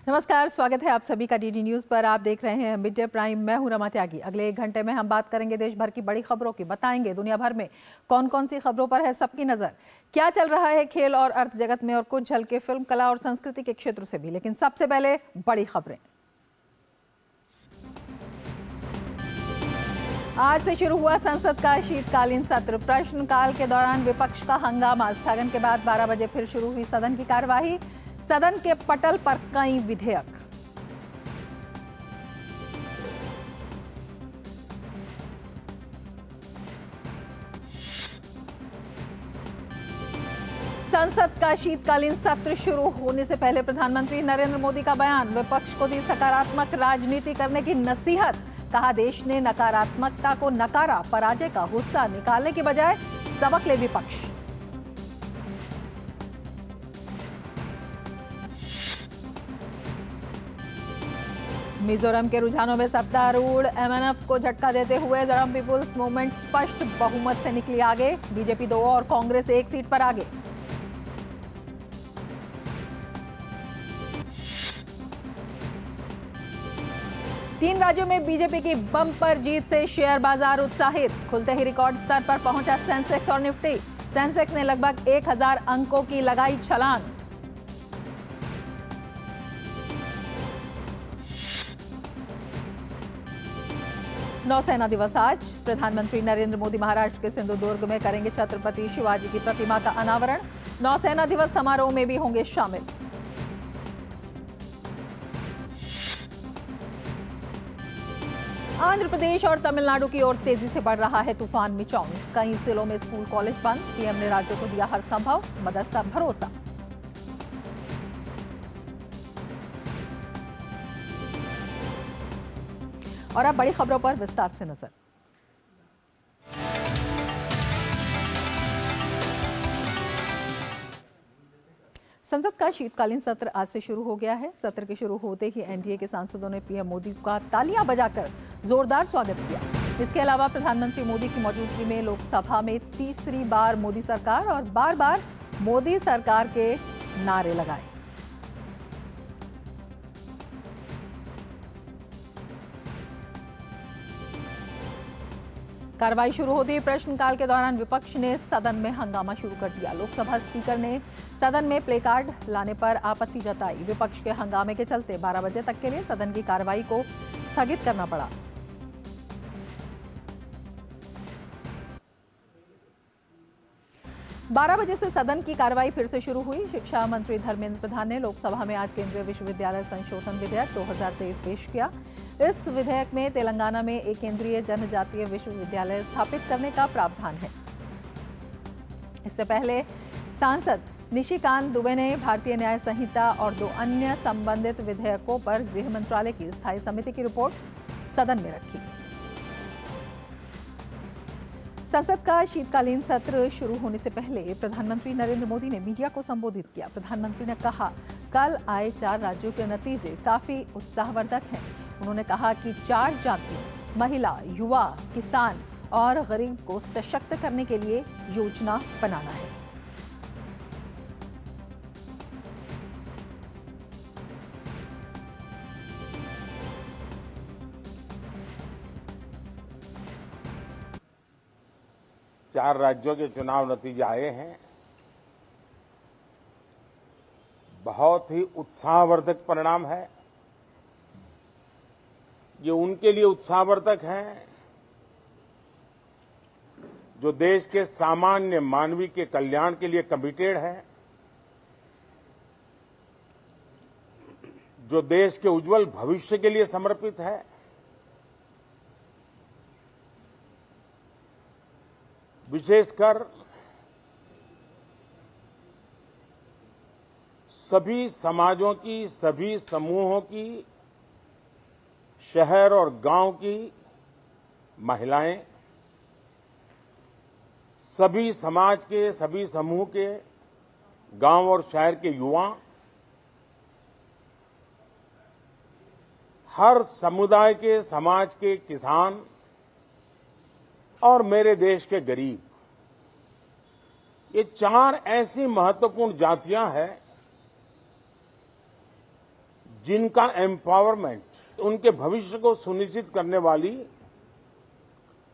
नमस्कार, स्वागत है आप सभी का डीडी न्यूज पर। आप देख रहे हैं मिड डे प्राइम। मैं हूं रमा त्यागी। अगले 1 घंटे में हम बात करेंगे देश भर की बड़ी खबरों की, बताएंगे दुनिया भर में कौन कौन सी खबरों पर है सबकी नजर, क्या चल रहा है खेल और अर्थ जगत में, और कुछ झलके फिल्म, कला और संस्कृति के क्षेत्र से भी। लेकिन सबसे पहले बड़ी खबरें। आज से शुरू हुआ संसद का शीतकालीन सत्र। प्रश्नकाल के दौरान विपक्ष का हंगामा। स्थगन के बाद 12 बजे फिर शुरू हुई सदन की कार्यवाही। सदन के पटल पर कई विधेयक। संसद का शीतकालीन सत्र शुरू होने से पहले प्रधानमंत्री नरेंद्र मोदी का बयान। विपक्ष को दी सकारात्मक राजनीति करने की नसीहत। कहा, देश ने नकारात्मकता को नकारा, पराजय का गुस्सा निकालने की बजाय सबक ले विपक्ष। मिजोरम के रुझानों में सत्तारूढ़ एमएनएफ को झटका देते हुए मिजोरम पीपुल्स मूवमेंट स्पष्ट बहुमत से निकली आगे। बीजेपी 2 और कांग्रेस 1 सीट पर आगे। तीन राज्यों में बीजेपी की बम्पर जीत से शेयर बाजार उत्साहित। खुलते ही रिकॉर्ड स्तर पर पहुंचा सेंसेक्स और निफ्टी। सेंसेक्स ने लगभग 1000 अंकों की लगाई छलांग। नौसेना दिवस आज। प्रधानमंत्री नरेंद्र मोदी महाराष्ट्र के सिंधुदुर्ग में करेंगे छत्रपति शिवाजी की प्रतिमा का अनावरण। नौसेना दिवस समारोह में भी होंगे शामिल। आंध्र प्रदेश और तमिलनाडु की ओर तेजी से बढ़ रहा है तूफान मिचौंग। कई जिलों में स्कूल कॉलेज बंद। पीएम ने राज्यों को दिया हर संभव मदद का भरोसा। और अब बड़ी खबरों पर विस्तार से नजर। संसद का शीतकालीन सत्र आज से शुरू हो गया है। सत्र के शुरू होते ही एनडीए के सांसदों ने पीएम मोदी का तालियां बजाकर जोरदार स्वागत किया। इसके अलावा प्रधानमंत्री मोदी की मौजूदगी में लोकसभा में तीसरी बार मोदी सरकार और बार बार मोदी सरकार के नारे लगाए। कार्रवाई शुरू होते ही प्रश्नकाल के दौरान विपक्ष ने सदन में हंगामा शुरू कर दिया। लोकसभा स्पीकर ने सदन में प्ले कार्ड लाने पर आपत्ति जताई। विपक्ष के हंगामे के चलते 12 बजे तक के लिए सदन की कार्रवाई को स्थगित करना पड़ा। बारह बजे से सदन की कार्रवाई फिर से शुरू हुई। शिक्षा मंत्री धर्मेंद्र प्रधान ने लोकसभा में आज केंद्रीय विश्वविद्यालय संशोधन विधेयक 2023 पेश किया। इस विधेयक में तेलंगाना में एक केंद्रीय जनजातीय विश्वविद्यालय स्थापित करने का प्रावधान है। इससे पहले सांसद निशिकांत दुबे ने भारतीय न्याय संहिता और 2 अन्य संबंधित विधेयकों पर गृह मंत्रालय की स्थायी समिति की रिपोर्ट सदन में रखी। संसद का शीतकालीन सत्र शुरू होने से पहले प्रधानमंत्री नरेंद्र मोदी ने मीडिया को संबोधित किया। प्रधानमंत्री ने कहा, कल आए 4 राज्यों के नतीजे काफी उत्साहवर्धक हैं। उन्होंने कहा कि 4 जातियों, महिला, युवा, किसान और गरीब को सशक्त करने के लिए योजना बनाना है। चार राज्यों के चुनाव नतीजे आए हैं। बहुत ही उत्साहवर्धक परिणाम है। ये उनके लिए उत्साहवर्धक है जो देश के सामान्य मानवी के कल्याण के लिए कमिटेड है, जो देश के उज्जवल भविष्य के लिए समर्पित है, विशेषकर सभी समाजों की, सभी समूहों की, शहर और गांव की महिलाएं, सभी समाज के, सभी समूह के, गांव और शहर के युवा, हर समुदाय के, समाज के किसान और मेरे देश के गरीब, ये 4 ऐसी महत्वपूर्ण जातियां हैं जिनका एम्पावरमेंट उनके भविष्य को सुनिश्चित करने वाली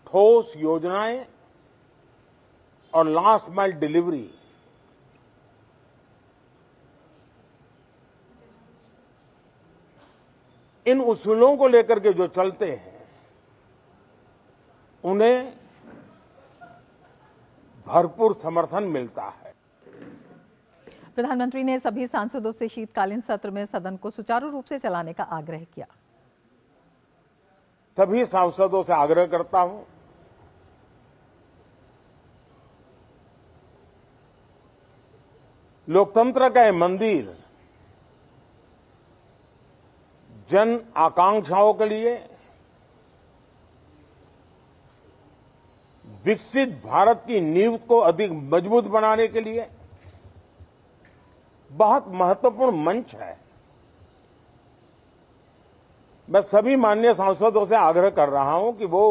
ठोस योजनाएं और लास्ट माइल डिलीवरी इन उसूलों को लेकर के जो चलते हैं उन्हें भरपूर समर्थन मिलता है। प्रधानमंत्री ने सभी सांसदों से शीतकालीन सत्र में सदन को सुचारू रूप से चलाने का आग्रह किया। सभी सांसदों से आग्रह करता हूं लोकतंत्र का ये मंदिर जन आकांक्षाओं के लिए विकसित भारत की नींव को अधिक मजबूत बनाने के लिए बहुत महत्वपूर्ण मंच है। मैं सभी माननीय सांसदों से आग्रह कर रहा हूं कि वो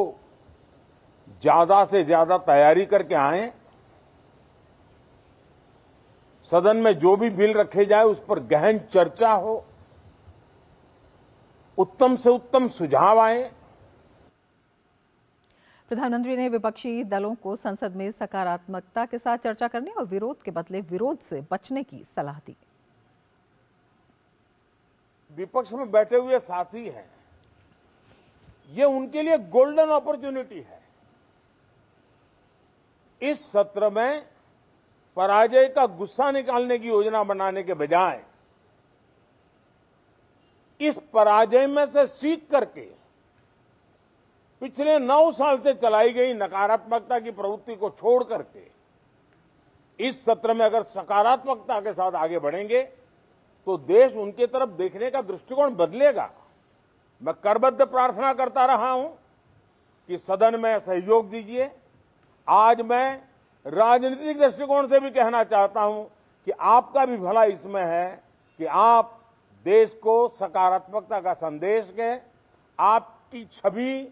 ज्यादा से ज्यादा तैयारी करके आएं। सदन में जो भी बिल रखे जाए उस पर गहन चर्चा हो, उत्तम से उत्तम सुझाव आए। प्रधानमंत्री ने विपक्षी दलों को संसद में सकारात्मकता के साथ चर्चा करने और विरोध के बदले विरोध से बचने की सलाह दी। विपक्ष में बैठे हुए साथी हैं, ये उनके लिए गोल्डन अपॉर्चुनिटी है। इस सत्र में पराजय का गुस्सा निकालने की योजना बनाने के बजाय इस पराजय में से सीख करके पिछले 9 साल से चलाई गई नकारात्मकता की प्रवृत्ति को छोड़ करके इस सत्र में अगर सकारात्मकता के साथ आगे बढ़ेंगे तो देश उनकी तरफ देखने का दृष्टिकोण बदलेगा। मैं करबद्ध प्रार्थना करता रहा हूं कि सदन में सहयोग दीजिए। आज मैं राजनीतिक दृष्टिकोण से भी कहना चाहता हूं कि आपका भी भला इसमें है कि आप देश को सकारात्मकता का संदेश दें। आपकी छवि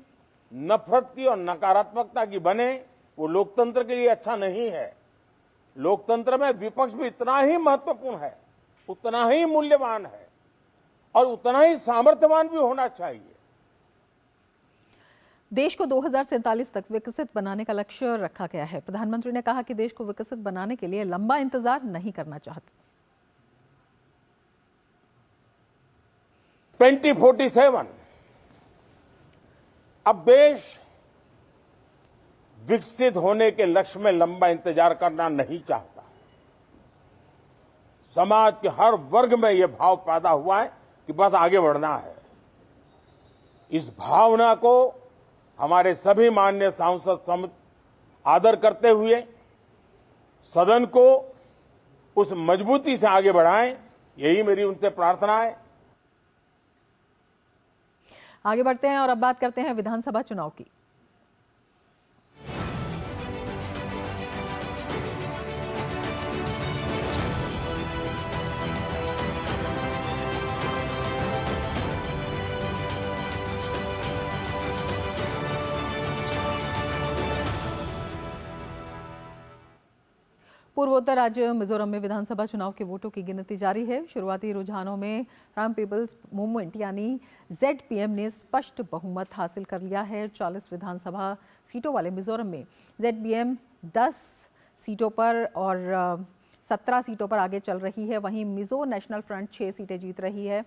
नफरत की और नकारात्मकता की बने, वो लोकतंत्र के लिए अच्छा नहीं है। लोकतंत्र में विपक्ष भी इतना ही महत्वपूर्ण है, उतना ही मूल्यवान है और उतना ही सामर्थ्यवान भी होना चाहिए। देश को 2047 तक विकसित बनाने का लक्ष्य रखा गया है। प्रधानमंत्री ने कहा कि देश को विकसित बनाने के लिए लंबा इंतजार नहीं करना चाहते। 2047 अब देश विकसित होने के लक्ष्य में लंबा इंतजार करना नहीं चाहता। समाज के हर वर्ग में यह भाव पैदा हुआ है कि बस आगे बढ़ना है। इस भावना को हमारे सभी माननीय सांसद आदर करते हुए सदन को उस मजबूती से आगे बढ़ाएं, यही मेरी उनसे प्रार्थना है। आगे बढ़ते हैं और अब बात करते हैं विधानसभा चुनाव की। पूर्वोत्तर राज्य मिजोरम में विधानसभा चुनाव के वोटों की गिनती जारी है। शुरुआती रुझानों में राम पीपल्स मूवमेंट यानी ZPM ने स्पष्ट बहुमत हासिल कर लिया है। 40 विधानसभा सीटों वाले मिजोरम में ZPM 10 सीटों पर और 17 सीटों पर आगे चल रही है। वहीं मिजो नेशनल फ्रंट 6 सीटें जीत रही है,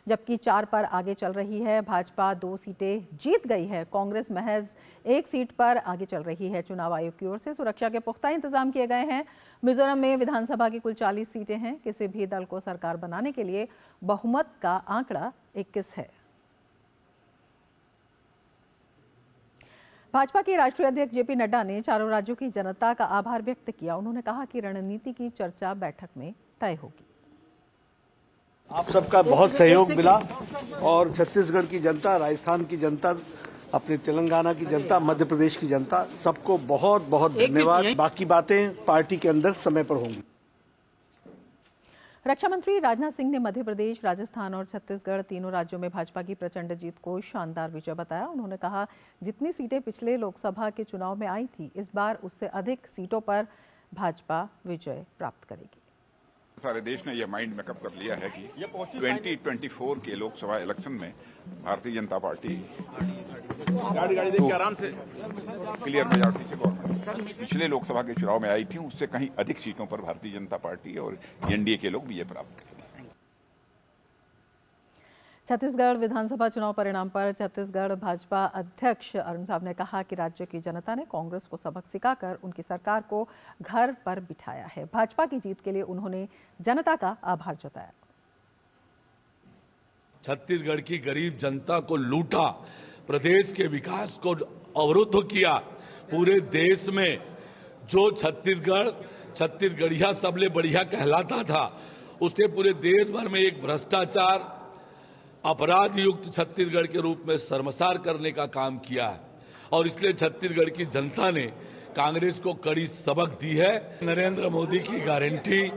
जबकि 4 पर आगे चल रही है। भाजपा 2 सीटें जीत गई है। कांग्रेस महज 1 सीट पर आगे चल रही है। चुनाव आयोग की ओर से सुरक्षा के पुख्ता इंतजाम किए गए हैं। मिजोरम में विधानसभा की कुल 40 सीटें हैं। किसी भी दल को सरकार बनाने के लिए बहुमत का आंकड़ा 21 है। भाजपा के राष्ट्रीय अध्यक्ष JP नड्डा ने चारों राज्यों की जनता का आभार व्यक्त किया। उन्होंने कहा कि रणनीति की चर्चा बैठक में तय होगी। आप सबका बहुत सहयोग मिला और छत्तीसगढ़ की जनता, राजस्थान की जनता, अपने तेलंगाना की जनता, मध्य प्रदेश की जनता, सबको बहुत बहुत धन्यवाद। बाकी बातें पार्टी के अंदर समय पर होंगी। रक्षा मंत्री राजनाथ सिंह ने मध्य प्रदेश, राजस्थान और छत्तीसगढ़ तीनों राज्यों में भाजपा की प्रचंड जीत को शानदार विजय बताया। उन्होंने कहा, जितनी सीटें पिछले लोकसभा के चुनाव में आई थी, इस बार उससे अधिक सीटों पर भाजपा विजय प्राप्त करेगी। सारे देश ने यह माइंड मेकअप कर लिया है कि 2024 के लोकसभा इलेक्शन में भारतीय जनता पार्टी गाड़ी देखिए आराम से क्लियर मेजॉरिटी से गवर्नमेंट पिछले लोकसभा के चुनाव में आई थी, उससे कहीं अधिक सीटों पर भारतीय जनता पार्टी और एनडीए के लोग विजय प्राप्त करेंगे। छत्तीसगढ़ विधानसभा चुनाव परिणाम पर छत्तीसगढ़ भाजपा अध्यक्ष अरुण साव ने कहा कि राज्य की जनता ने कांग्रेस को सबक सिखाकर उनकी सरकार को घर पर बिठाया है। भाजपा की जीत के लिए उन्होंने जनता का आभार जताया। छत्तीसगढ़ की गरीब जनता को लूटा, प्रदेश के विकास को अवरुद्ध किया। पूरे देश में जो छत्तीसगढ़िया सबले बढ़िया कहलाता था, उसे पूरे देश भर में एक भ्रष्टाचार अपराध युक्त छत्तीसगढ़ के रूप में शर्मसार करने का काम किया है। और इसलिए छत्तीसगढ़ की जनता ने कांग्रेस को कड़ी सबक दी है। नरेंद्र मोदी की गारंटी,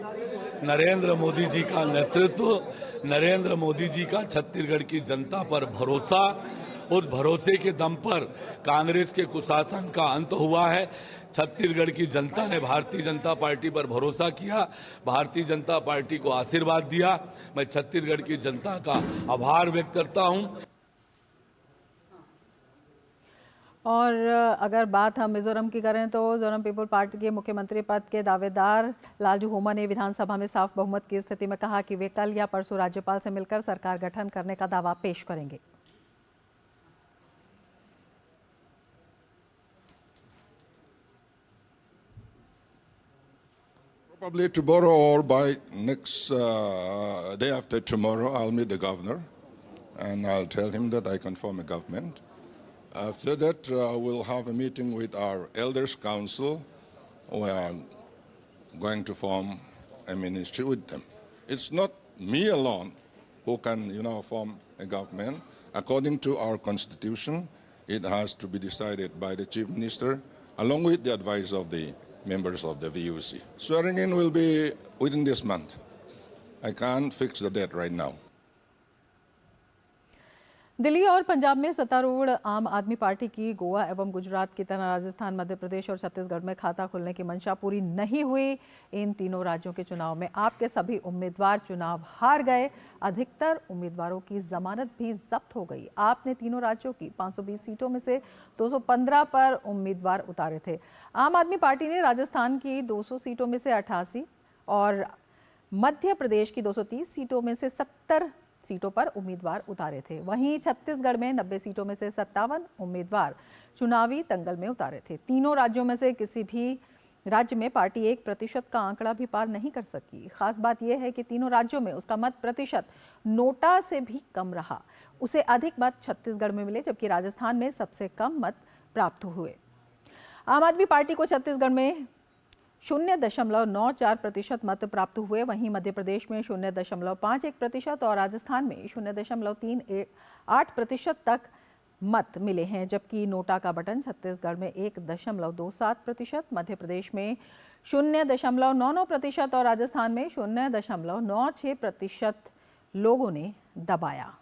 नरेंद्र मोदी जी का नेतृत्व, नरेंद्र मोदी जी का छत्तीसगढ़ की जनता पर भरोसा, उस भरोसे के दम पर कांग्रेस के कुशासन का अंत हुआ है। छत्तीसगढ़ की जनता ने भारतीय जनता पार्टी पर भरोसा किया, भारतीय जनता पार्टी को आशीर्वाद दिया। मैं छत्तीसगढ़ की जनता का आभार व्यक्त करता हूं। और अगर बात हम मिजोरम की करें तो मिजोरम पीपल पार्टी के मुख्यमंत्री पद के दावेदार लालजू होमा ने विधानसभा में साफ बहुमत की स्थिति में कहा कि वे कल या परसों राज्यपाल से मिलकर सरकार गठन करने का दावा पेश करेंगे। Probably tomorrow or by next day after tomorrow, I'll meet the governor and I'll tell him that I can form a government. After that, we'll have a meeting with our elders council. We are going to form a ministry with them. It's not me alone who can, form a government. According to our constitution, it has to be decided by the chief minister along with the advice of the members of the VUC. Swearing in will be within this month. I can't fix the date right now. Delhi और पंजाब में सत्तारूढ़ आम आदमी party की गोवा एवं गुजरात की तरह राजस्थान, मध्य प्रदेश और छत्तीसगढ़ में खाता खोलने की मंशा पूरी नहीं हुई। इन तीनों राज्यों के चुनाव में आपके सभी उम्मीदवार चुनाव हार गए। अधिकतर उम्मीदवारों की जमानत भी जब्त हो गई। आपने तीनों राज्यों की 520 सीटों में से 215 पर उम्मीदवार उतारे थे। आम आदमी पार्टी ने राजस्थान की 200 सीटों में से 88 और मध्य प्रदेश की 230 सीटों में से 70 सीटों पर उम्मीदवार उतारे थे। वहीं छत्तीसगढ़ में 90 सीटों में से 57 उम्मीदवार चुनावी दंगल में उतारे थे। तीनों राज्यों में से किसी भी राज्य में पार्टी 1% का आंकड़ा भी पार नहीं कर सकी। खास बात यह है कि तीनों राज्यों में उसका मत प्रतिशत नोटा से भी कम रहा। उसे अधिक मत छत्तीसगढ़ में मिले, जबकि राजस्थान में सबसे कम मत प्राप्त हुए। आम आदमी पार्टी को छत्तीसगढ़ में 0.94% मत प्राप्त हुए। वहीं मध्य प्रदेश में 0.51% और राजस्थान में 0.38% तक मत मिले हैं, जबकि नोटा का बटन छत्तीसगढ़ में 1.27%, मध्य प्रदेश में 0.99% और राजस्थान में 0.96% लोगों ने दबाया।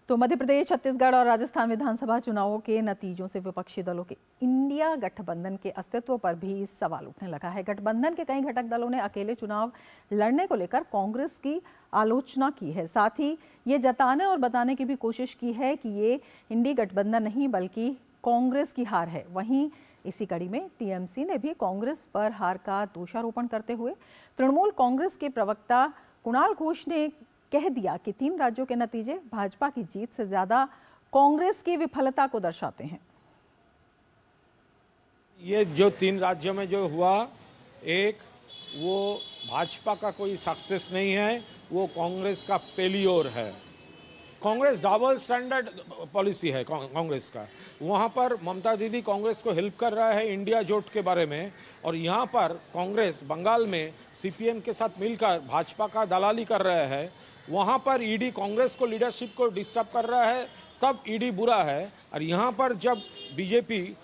तो मध्य प्रदेश, छत्तीसगढ़ और राजस्थान विधानसभा चुनावों के नतीजों से विपक्षी दलों के इंडिया गठबंधन के अस्तित्व पर भी सवाल उठने लगा है। गठबंधन के कई घटक दलों ने अकेले चुनाव लड़ने को लेकर कांग्रेस की आलोचना की है। साथ ही ये जताने और बताने की भी कोशिश की है कि ये इंडी गठबंधन नहीं बल्कि कांग्रेस की हार है। वहीं इसी कड़ी में टीएमसी ने भी कांग्रेस पर हार का दोषारोपण करते हुए तृणमूल कांग्रेस के प्रवक्ता कुणाल घोष ने कह दिया कि 3 राज्यों के नतीजे भाजपा की जीत से ज्यादा कांग्रेस की विफलता को दर्शाते हैं। ये जो 3 राज्यों में जो हुआ, एक वो भाजपा का कोई सक्सेस नहीं है, वो कांग्रेस का फेलियर है। कांग्रेस डबल स्टैंडर्ड पॉलिसी है कांग्रेस का। वहाँ पर ममता दीदी कांग्रेस को हेल्प कर रहा है इंडिया जोट के बारे में, और यहाँ पर कांग्रेस बंगाल में सीपीएम के साथ मिलकर भाजपा का दलाली कर रहा है। वहाँ पर ईडी कांग्रेस को लीडरशिप को डिस्टर्ब कर रहा है, तब ईडी बुरा है। और यहाँ पर जब बीजेपी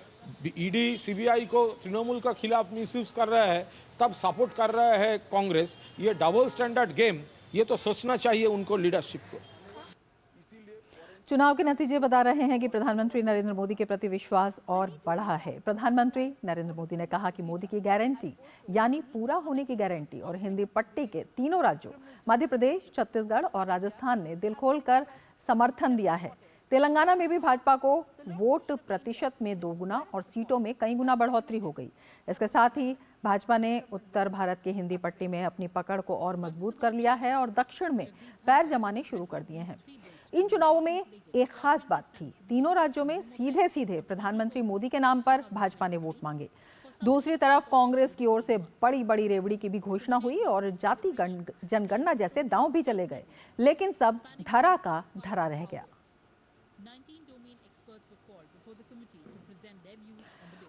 ईडी सीबीआई को तृणमूल के खिलाफ मिसयूज कर रहा है, तब सपोर्ट कर रहा है कांग्रेस। ये डबल स्टैंडर्ड गेम, ये तो सोचना चाहिए उनको लीडरशिप को। चुनाव के नतीजे बता रहे हैं कि प्रधानमंत्री नरेंद्र मोदी के प्रति विश्वास और बढ़ा है। प्रधानमंत्री नरेंद्र मोदी ने कहा कि मोदी की गारंटी यानी पूरा होने की गारंटी और हिंदी पट्टी के तीनों राज्यों मध्य प्रदेश, छत्तीसगढ़ और राजस्थान ने दिल खोलकर समर्थन दिया है। तेलंगाना में भी भाजपा को वोट प्रतिशत में 2 गुना और सीटों में कई गुना बढ़ोतरी हो गई। इसके साथ ही भाजपा ने उत्तर भारत की हिंदी पट्टी में अपनी पकड़ को और मजबूत कर लिया है और दक्षिण में पैर जमाने शुरू कर दिए हैं। इन चुनावों में एक खास बात थी, तीनों राज्यों में सीधे सीधे प्रधानमंत्री मोदी के नाम पर भाजपा ने वोट मांगे। दूसरी तरफ कांग्रेस की ओर से बड़ी बड़ी रेवड़ी की भी घोषणा हुई और जाति जनगणना जैसे दांव भी चले गए, लेकिन सब धरा का धरा रह गया।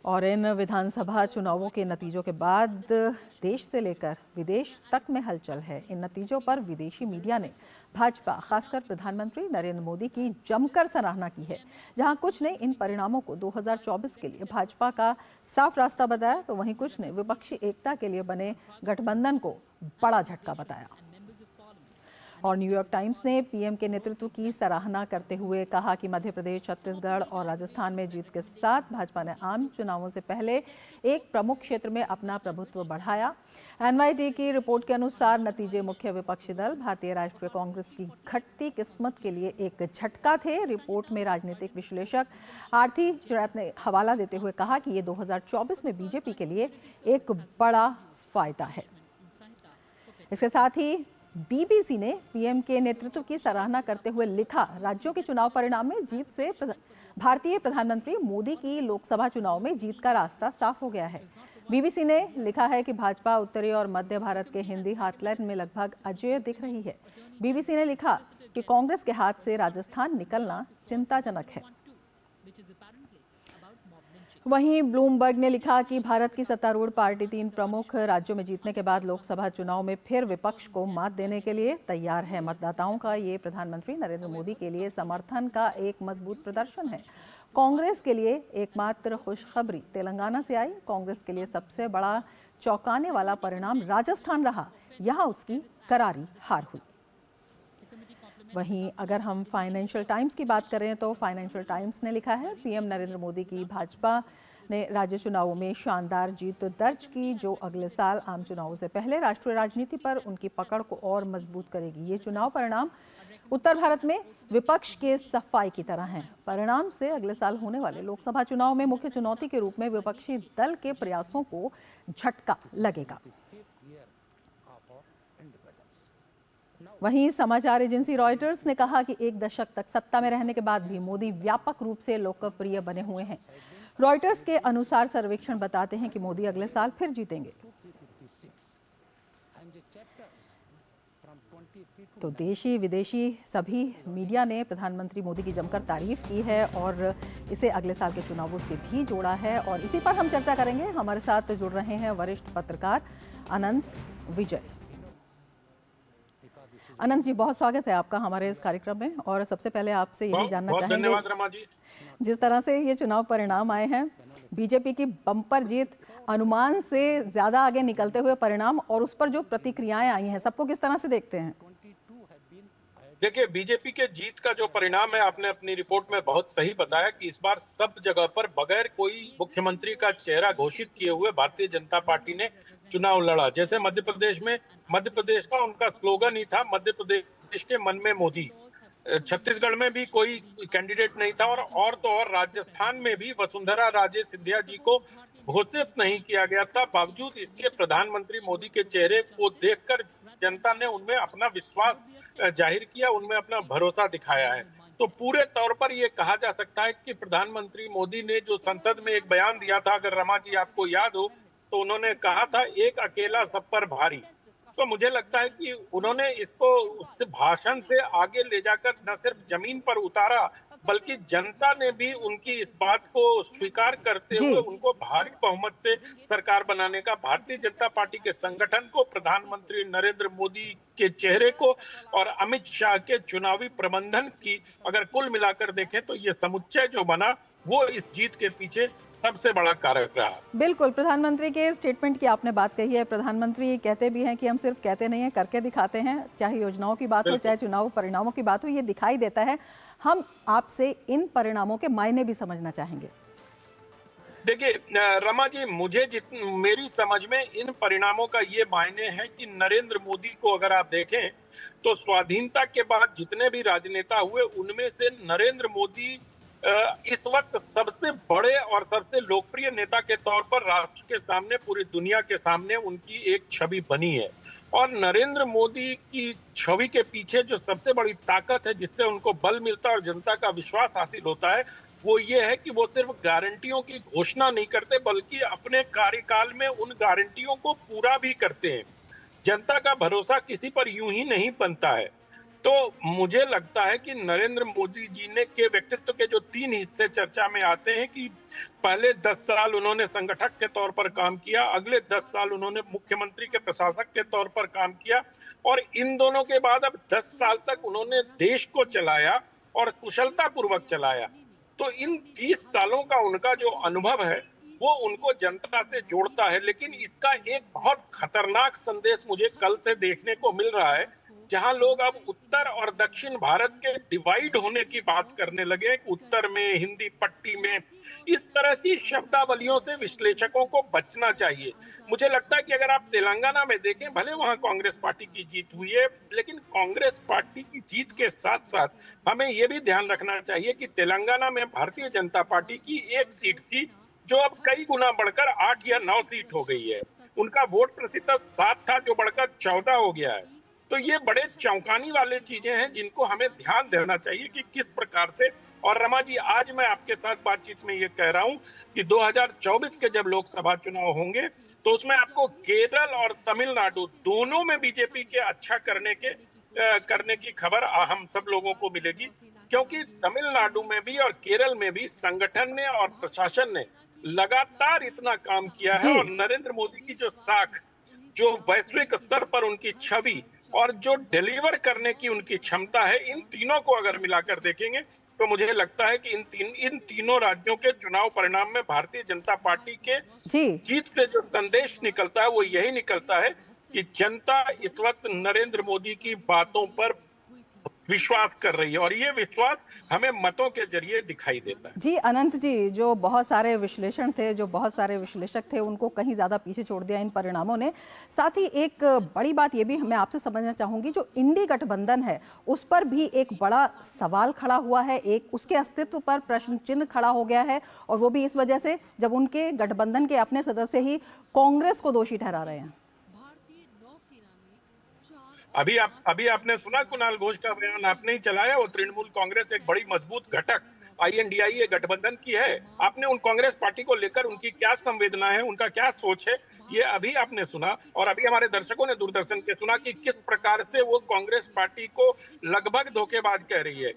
और इन विधानसभा चुनावों के नतीजों के बाद देश से लेकर विदेश तक में हलचल है। इन नतीजों पर विदेशी मीडिया ने भाजपा, खासकर प्रधानमंत्री नरेंद्र मोदी की जमकर सराहना की है। जहां कुछ ने इन परिणामों को 2024 के लिए भाजपा का साफ रास्ता बताया, तो वहीं कुछ ने विपक्षी एकता के लिए बने गठबंधन को बड़ा झटका बताया। और न्यूयॉर्क टाइम्स ने पीएम के नेतृत्व की सराहना करते हुए कहा कि मध्य प्रदेश, छत्तीसगढ़ और राजस्थान में जीत के साथ भाजपा ने आम चुनावों से पहले एक प्रमुख क्षेत्र में अपना प्रभुत्व बढ़ाया। एनवाईटी की रिपोर्ट के अनुसार नतीजे मुख्य विपक्षी दल भारतीय राष्ट्रीय कांग्रेस की घटती किस्मत के लिए एक झटका थे। रिपोर्ट में राजनीतिक विश्लेषक आरती चुरैत ने हवाला देते हुए कहा कि ये 2024 में बीजेपी के लिए एक बड़ा फायदा है। इसके साथ ही बीबीसी ने पीएम के नेतृत्व की सराहना करते हुए लिखा, राज्यों के चुनाव परिणाम में जीत से भारतीय प्रधानमंत्री मोदी की लोकसभा चुनाव में जीत का रास्ता साफ हो गया है। बीबीसी ने लिखा है कि भाजपा उत्तरी और मध्य भारत के हिंदी हार्टलैंड में लगभग अजेय दिख रही है। बीबीसी ने लिखा कि कांग्रेस के हाथ से राजस्थान निकलना चिंताजनक है। वहीं ब्लूमबर्ग ने लिखा कि भारत की सत्तारूढ़ पार्टी 3 प्रमुख राज्यों में जीतने के बाद लोकसभा चुनाव में फिर विपक्ष को मात देने के लिए तैयार है। मतदाताओं का ये प्रधानमंत्री नरेंद्र मोदी के लिए समर्थन का एक मजबूत प्रदर्शन है। कांग्रेस के लिए एकमात्र खुशखबरी तेलंगाना से आई। कांग्रेस के लिए सबसे बड़ा चौंकाने वाला परिणाम राजस्थान रहा। यहाँ उसकी करारी हार हुई। वहीं अगर हम फाइनेंशियल टाइम्स की बात करें तो फाइनेंशियल टाइम्स ने लिखा है, पीएम नरेंद्र मोदी की भाजपा ने राज्य चुनावों में शानदार जीत दर्ज की, जो अगले साल आम चुनावों से पहले राष्ट्रीय राजनीति पर उनकी पकड़ को और मजबूत करेगी। ये चुनाव परिणाम उत्तर भारत में विपक्ष के सफाई की तरह हैं। परिणाम से अगले साल होने वाले लोकसभा चुनाव में मुख्य चुनौती के रूप में विपक्षी दल के प्रयासों को झटका लगेगा। वहीं समाचार एजेंसी रॉयटर्स ने कहा कि 1 दशक तक सत्ता में रहने के बाद भी मोदी व्यापक रूप से लोकप्रिय बने हुए हैं। रॉयटर्स के अनुसार सर्वेक्षण बताते हैं कि मोदी अगले साल फिर जीतेंगे। तो देशी विदेशी सभी मीडिया ने प्रधानमंत्री मोदी की जमकर तारीफ की है और इसे अगले साल के चुनावों से भी जोड़ा है। और इसी पर हम चर्चा करेंगे। हमारे साथ जुड़ रहे हैं वरिष्ठ पत्रकार अनंत विजय। अनंत जी, बहुत स्वागत है आपका हमारे इस कार्यक्रम में। और सबसे पहले आपसे यही जानना चाहेंगे, धन्यवाद रमा जी। जिस तरह से ये चुनाव परिणाम आए हैं, बीजेपी की बम्पर जीत, अनुमान से ज्यादा आगे निकलते हुए परिणाम और उस पर जो प्रतिक्रियाएं आई हैं, सबको किस तरह से देखते हैं? देखिए, बीजेपी के जीत का जो परिणाम है, आपने अपनी रिपोर्ट में बहुत सही बताया कि इस बार सब जगह पर बगैर कोई मुख्यमंत्री का चेहरा घोषित किए हुए भारतीय जनता पार्टी ने चुनाव लड़ा। जैसे मध्य प्रदेश में, मध्य प्रदेश का उनका स्लोगन ही था, मध्य प्रदेश के मन में मोदी। छत्तीसगढ़ में भी कोई कैंडिडेट नहीं था और तो और राजस्थान में भी वसुंधरा राजे सिंधिया जी को घोषित नहीं किया गया था। बावजूद इसके प्रधानमंत्री मोदी के चेहरे को देखकर जनता ने उनमें अपना विश्वास जाहिर किया, उनमें अपना भरोसा दिखाया है। तो पूरे तौर पर ये कहा जा सकता है कि प्रधानमंत्री मोदी ने जो संसद में एक बयान दिया था, अगर रमा जी आपको याद हो, तो उन्होंने कहा था, एक अकेला सब पर भारी। तो मुझे लगता है कि उन्होंने इसको उस भाषण से आगे ले जाकर न सिर्फ जमीन पर उतारा, बल्कि जनता ने भी उनकी इस बात को स्वीकार करते हुए उनको भारी बहुमत से सरकार बनाने का, भारतीय जनता पार्टी के संगठन को, प्रधानमंत्री नरेंद्र मोदी के चेहरे को और अमित शाह के चुनावी प्रबंधन की अगर कुल मिलाकर देखें तो ये समुच्चय जो बना वो इस जीत के पीछे सबसे बड़ा कारक रहा। बिल्कुल, प्रधानमंत्री के स्टेटमेंट की आपने बात कही है। प्रधानमंत्री कहते भी हैं कि हम सिर्फ कहते नहीं हैं, करके दिखाते हैं। चाहे योजनाओं की बात हो, चाहे चुनाव परिणामों की बात हो, ये दिखाई देता है। हम आपसे इन परिणामों के मायने भी समझना चाहेंगे। देखिए रमा जी, मेरी समझ में इन परिणामों का ये मायने है कि नरेंद्र मोदी को अगर आप देखें तो स्वाधीनता के बाद जितने भी राजनेता हुए उनमें से नरेंद्र मोदी इस वक्त सबसे बड़े और सबसे लोकप्रिय नेता के तौर पर राष्ट्र के सामने, पूरी दुनिया के सामने उनकी एक छवि बनी है। और नरेंद्र मोदी की छवि के पीछे जो सबसे बड़ी ताकत है, जिससे उनको बल मिलता है और जनता का विश्वास हासिल होता है, वो ये है कि वो सिर्फ गारंटियों की घोषणा नहीं करते बल्कि अपने कार्यकाल में उन गारंटियों को पूरा भी करते हैं। जनता का भरोसा किसी पर यूं ही नहीं बनता है। तो मुझे लगता है कि नरेंद्र मोदी जी ने के व्यक्तित्व के जो 3 हिस्से चर्चा में आते हैं कि पहले 10 साल उन्होंने संगठक के तौर पर काम किया, अगले 10 साल उन्होंने मुख्यमंत्री के प्रशासक के तौर पर काम किया, और इन दोनों के बाद अब 10 साल तक उन्होंने देश को चलाया और कुशलता पूर्वक चलाया। तो इन 30 सालों का उनका जो अनुभव है वो उनको जनता से जोड़ता है। लेकिन इसका एक बहुत खतरनाक संदेश मुझे कल से देखने को मिल रहा है, जहां लोग अब उत्तर और दक्षिण भारत के डिवाइड होने की बात करने लगे। उत्तर में, हिंदी पट्टी में, इस तरह की शब्दावलियों से विश्लेषकों को बचना चाहिए। मुझे लगता है कि अगर आप तेलंगाना में देखें, भले वहां कांग्रेस पार्टी की जीत हुई है, लेकिन कांग्रेस पार्टी की जीत के साथ साथ हमें यह भी ध्यान रखना चाहिए कि तेलंगाना में भारतीय जनता पार्टी की 1 सीट थी जो अब कई गुना बढ़कर 8 या 9 सीट हो गई है। उनका वोट प्रतिशत 7 था जो बढ़कर 14 हो गया है। तो ये बड़े चौंकाने वाले चीजें हैं जिनको हमें ध्यान देना चाहिए कि किस प्रकार से। और रमा जी, आज मैं आपके साथ बातचीत में ये कह रहा हूं कि 2024 के जब लोकसभा चुनाव होंगे तो उसमें आपको केरल और तमिलनाडु दोनों में बीजेपी के अच्छा करने की खबर हम सब लोगों को मिलेगी, क्योंकि तमिलनाडु में भी और केरल में भी संगठन ने और प्रशासन ने लगातार इतना काम किया है। और नरेंद्र मोदी की जो साख, जो वैश्विक स्तर पर उनकी छवि और जो डिलीवर करने की उनकी क्षमता है, इन तीनों को अगर मिलाकर देखेंगे तो मुझे लगता है कि इन तीनों राज्यों के चुनाव परिणाम में भारतीय जनता पार्टी के जीत से जो संदेश निकलता है वो यही निकलता है कि जनता इस वक्त नरेंद्र मोदी की बातों पर विश्वास कर रही है, और ये विश्वास हमें मतों के जरिए दिखाई देता है। जी अनंत जी, जो बहुत सारे विश्लेषण थे, जो बहुत सारे विश्लेषक थे, उनको कहीं ज्यादा पीछे छोड़ दिया इन परिणामों ने। साथ ही एक बड़ी बात ये भी मैं आपसे समझना चाहूंगी, जो इंडी गठबंधन है उस पर भी एक बड़ा सवाल खड़ा हुआ है, एक उसके अस्तित्व पर प्रश्न चिन्ह खड़ा हो गया है, और वो भी इस वजह से जब उनके गठबंधन के अपने सदस्य ही कांग्रेस को दोषी ठहरा रहे हैं। अभी आपने सुना कुणाल घोष का बयान, आपने ही चलाया। वो तृणमूल कांग्रेस एक बड़ी मजबूत घटक INDIA गठबंधन की है। आपने उन कांग्रेस पार्टी को लेकर उनकी क्या संवेदना है, उनका क्या सोच है, ये अभी आपने सुना। और अभी हमारे दर्शकों ने दूरदर्शन के सुना कि किस प्रकार से वो कांग्रेस पार्टी को लगभग धोखेबाज कह रही है।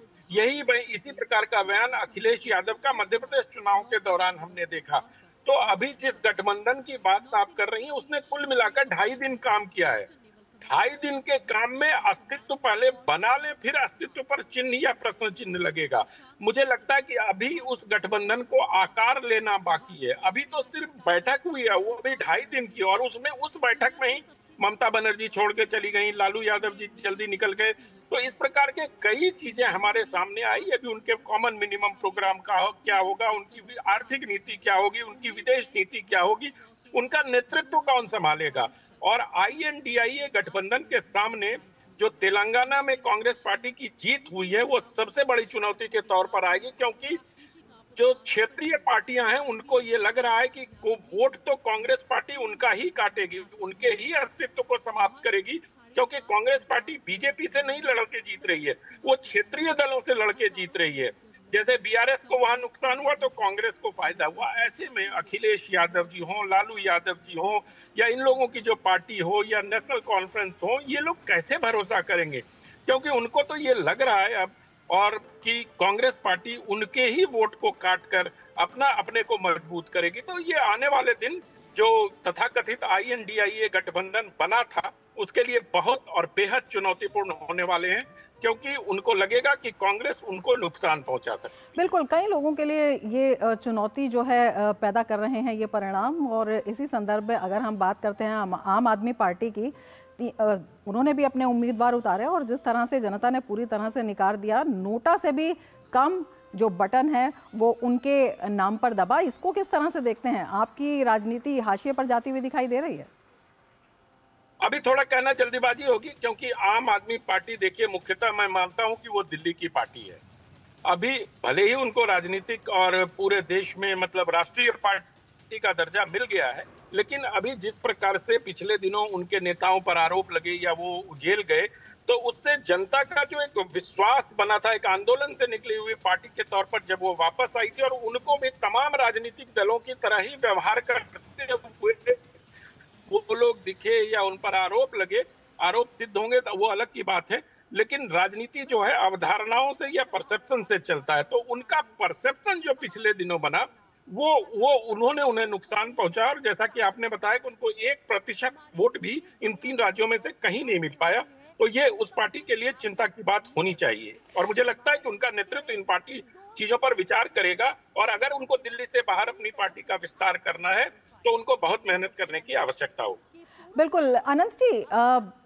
इसी प्रकार का बयान अखिलेश यादव का मध्य प्रदेश चुनाव के दौरान हमने देखा। तो अभी जिस गठबंधन की बात आप कर रही है, उसने कुल मिलाकर 2.5 दिन काम किया है। 2.5 दिन के काम में अस्तित्व पहले बना ले, फिर अस्तित्व पर चिन्ह या प्रश्न चिन्ह लगेगा। मुझे लगता है कि अभी उस गठबंधन को आकार लेना बाकी है। अभी तो सिर्फ बैठक हुई है, वो अभी 2.5 दिन की, और उसमें उस बैठक में ही ममता बनर्जी छोड़ के चली गई, लालू यादव जी जल्दी निकल गए। तो इस प्रकार के कई चीजें हमारे सामने आई। अभी उनके कॉमन मिनिमम प्रोग्राम का क्या होगा, उनकी आर्थिक नीति क्या होगी, उनकी विदेश नीति क्या होगी, उनका नेतृत्व कौन संभालेगा। और INDIA गठबंधन के सामने जो तेलंगाना में कांग्रेस पार्टी की जीत हुई है वो सबसे बड़ी चुनौती के तौर पर आएगी, क्योंकि जो क्षेत्रीय पार्टियां हैं उनको ये लग रहा है कि वोट तो कांग्रेस पार्टी उनका ही काटेगी, उनके ही अस्तित्व को समाप्त करेगी, क्योंकि कांग्रेस पार्टी बीजेपी से नहीं लड़ के जीत रही है, वो क्षेत्रीय दलों से लड़के जीत रही है। जैसे BRS को वहां नुकसान हुआ तो कांग्रेस को फायदा हुआ। ऐसे में अखिलेश यादव जी हो, लालू यादव जी हो, या इन लोगों की जो पार्टी हो, या नेशनल कॉन्फ्रेंस हो, ये लोग कैसे भरोसा करेंगे, क्योंकि उनको तो ये लग रहा है अब और कि कांग्रेस पार्टी उनके ही वोट को काटकर अपने को मजबूत करेगी। तो ये आने वाले दिन जो तथाकथित INDIA गठबंधन बना था उसके लिए बहुत और बेहद चुनौतीपूर्ण होने वाले हैं, क्योंकि उनको लगेगा कि कांग्रेस उनको नुकसान पहुंचा सकती है। बिल्कुल, कई लोगों के लिए ये चुनौती जो है पैदा कर रहे हैं ये परिणाम। और इसी संदर्भ में अगर हम बात करते हैं आम आदमी पार्टी की, उन्होंने भी अपने उम्मीदवार उतारे और जिस तरह से जनता ने पूरी तरह से निकार दिया, नोटा से भी कम जो बटन है वो उनके नाम पर दबा। इसको किस तरह से देखते हैं? आपकी राजनीति हाशिए पर जाती हुई दिखाई दे रही है? अभी थोड़ा कहना जल्दीबाजी होगी, क्योंकि आम आदमी पार्टी देखिए मुख्यतः मैं मानता हूं कि वो दिल्ली की पार्टी है। अभी भले ही उनको राजनीतिक और पूरे देश में मतलब राष्ट्रीय पार्टी का दर्जा मिल गया है, लेकिन अभी जिस प्रकार से पिछले दिनों उनके नेताओं पर आरोप लगे या वो जेल गए, तो उससे जनता का जो एक विश्वास बना था, एक आंदोलन से निकली हुई पार्टी के तौर पर जब वो वापस आई थी और उनको भी तमाम राजनीतिक दलों की तरह ही व्यवहार करते हुए वो लोग दिखे या उन पर आरोप लगे, आरोप सिद्ध होंगे तो वो अलग की बात है। लेकिन राजनीति जो है अवधारणाओं से या परसेप्शन से चलता है, तो उनका परसेप्शन जो पिछले दिनों बना वो उन्होंने उन्हें नुकसान पहुंचा। और जैसा कि आपने बताया कि उनको 1% वोट भी इन 3 राज्यों में से कहीं नहीं मिल पाया, तो ये उस पार्टी के लिए चिंता की बात होनी चाहिए। और मुझे लगता है कि उनका नेतृत्व इन पार्टी चीजों पर विचार करेगा, और अगर उनको दिल्ली से बाहर अपनी पार्टी का विस्तार करना है तो उनको बहुत मेहनत करने की आवश्यकता होगी। बिल्कुल अनंत जी,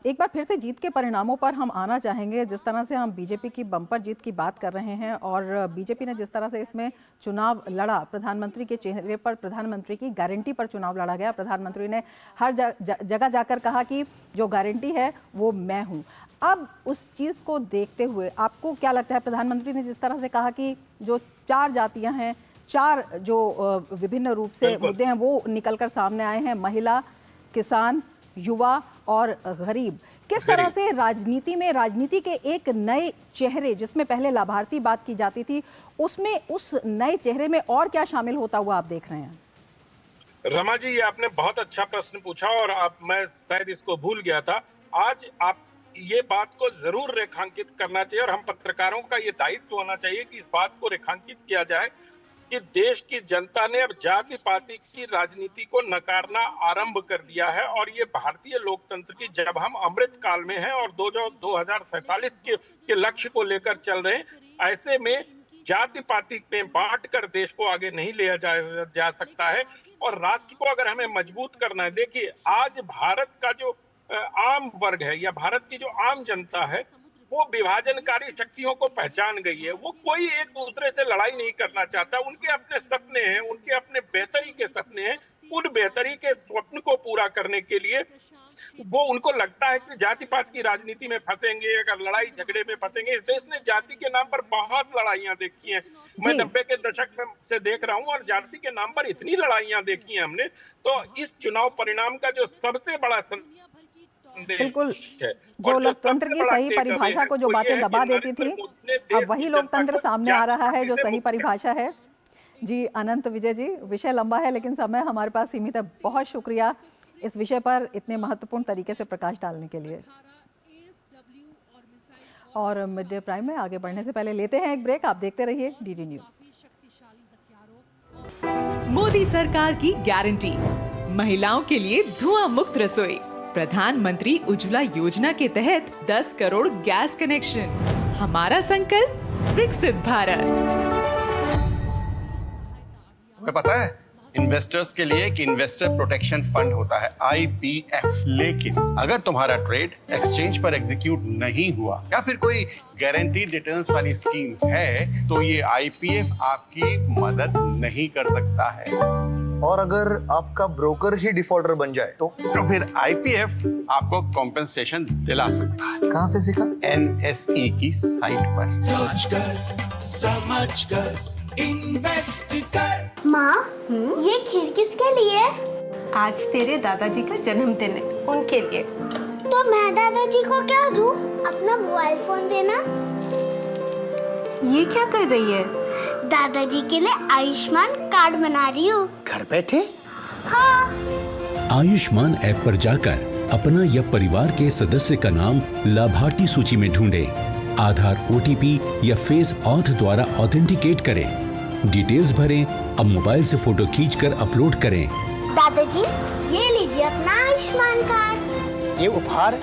एक बार फिर से जीत के परिणामों पर हम आना चाहेंगे। जिस तरह से हम बीजेपी की बम्पर जीत की बात कर रहे हैं और बीजेपी ने जिस तरह से इसमें चुनाव लड़ा, प्रधानमंत्री के चेहरे पर प्रधानमंत्री की गारंटी पर चुनाव लड़ा गया। प्रधानमंत्री ने हर जगह जाकर कहा कि जो गारंटी है वो मैं हूँ। अब उस चीज़ को देखते हुए आपको क्या लगता है, प्रधानमंत्री ने जिस तरह से कहा कि जो 4 जातियाँ हैं, 4 जो विभिन्न रूप से मुद्दे हैं वो निकल कर सामने आए हैं, महिला, किसान, युवा और गरीब, किस तरह से राजनीति में राजनीति के एक नए चेहरे, जिसमें पहले लाभार्थी बात की जाती थी, उसमें उस नए चेहरे में और क्या शामिल होता हुआ आप देख रहे हैं? रमा जी, ये आपने बहुत अच्छा प्रश्न पूछा और मैं शायद इसको भूल गया था। आज आप ये बात को जरूर रेखांकित करना चाहिए और हम पत्रकारों का ये दायित्व होना चाहिए कि इस बात को रेखांकित किया जाए कि देश की जनता ने अब जाति पाति की राजनीति को नकारना आरंभ कर दिया है। और ये भारतीय लोकतंत्र की, जब हम अमृत काल में हैं और 2047 के लक्ष्य को लेकर चल रहे हैं, ऐसे में जाति पाति में बांट कर देश को आगे नहीं ले जा सकता है। और राष्ट्र को अगर हमें मजबूत करना है, देखिए आज भारत का जो आम वर्ग है या भारत की जो आम जनता है वो विभाजनकारी शक्तियों को पहचान गई है। वो कोई एक दूसरे से लड़ाई नहीं करना चाहता। उनके अपने सपने हैं, उनके अपने बेहतरी के सपने हैं। उन बेहतरी के स्वप्न को पूरा करने के लिए वो उनको लगता है कि जाति पात की राजनीति में फंसेंगे, अगर लड़ाई झगड़े में फंसेंगे। इस देश ने जाति के नाम पर बहुत लड़ाइयां देखी हैं। मैं 90 के दशक में से देख रहा हूं और जाति के नाम पर इतनी लड़ाइयां देखी हैं हमने। तो इस चुनाव परिणाम का जो सबसे बड़ा बिल्कुल, जो लोकतंत्र की सही परिभाषा को जो बातें दबा देती थी, अब वही लोकतंत्र सामने आ रहा है जो सही परिभाषा है। जी अनंत विजय जी, विषय लंबा है लेकिन समय हमारे पास सीमित है। बहुत शुक्रिया इस विषय पर इतने महत्वपूर्ण तरीके से प्रकाश डालने के लिए। और मिड डे प्राइम में आगे बढ़ने से पहले लेते हैं एक ब्रेक। आप देखते रहिए डीडी न्यूज। मोदी सरकार की गारंटी, महिलाओं के लिए धुआं मुक्त रसोई। प्रधानमंत्री उज्ज्वला योजना के तहत 10 करोड़ गैस कनेक्शन। हमारा संकल्प विकसित भारत। तुम्हें पता है इन्वेस्टर्स के लिए एक इन्वेस्टर प्रोटेक्शन फंड होता है, IPF। लेकिन अगर तुम्हारा ट्रेड एक्सचेंज पर एग्जीक्यूट नहीं हुआ या फिर कोई गारंटीड रिटर्न्स वाली स्कीम है, तो ये IPF आपकी मदद नहीं कर सकता है। और अगर आपका ब्रोकर ही डिफॉल्टर बन जाए तो फिर IPF आपको कॉम्पेंसेशन दिला सकता है। कहाँ से सीखा? NSE की साइट पर। समझ कर इन्वेस्ट कर। माँ, ये खीर किसके लिए? आज तेरे दादाजी का जन्मदिन है, उनके लिए। तो मैं दादाजी को क्या दूँ? अपना मोबाइल फोन देना। ये क्या कर रही है? दादाजी के लिए आयुष्मान कार्ड बना रही हूँ। घर बैठे? हाँ। आयुष्मान ऐप पर जाकर अपना या परिवार के सदस्य का नाम लाभार्थी सूची में ढूंढें, आधार, OTP या फेस ऑथ द्वारा ऑथेंटिकेट करें, डिटेल्स भरें। अब मोबाइल से फोटो खींचकर अपलोड करें। दादाजी, ये लीजिए अपना आयुष्मान कार्ड। ये उपहार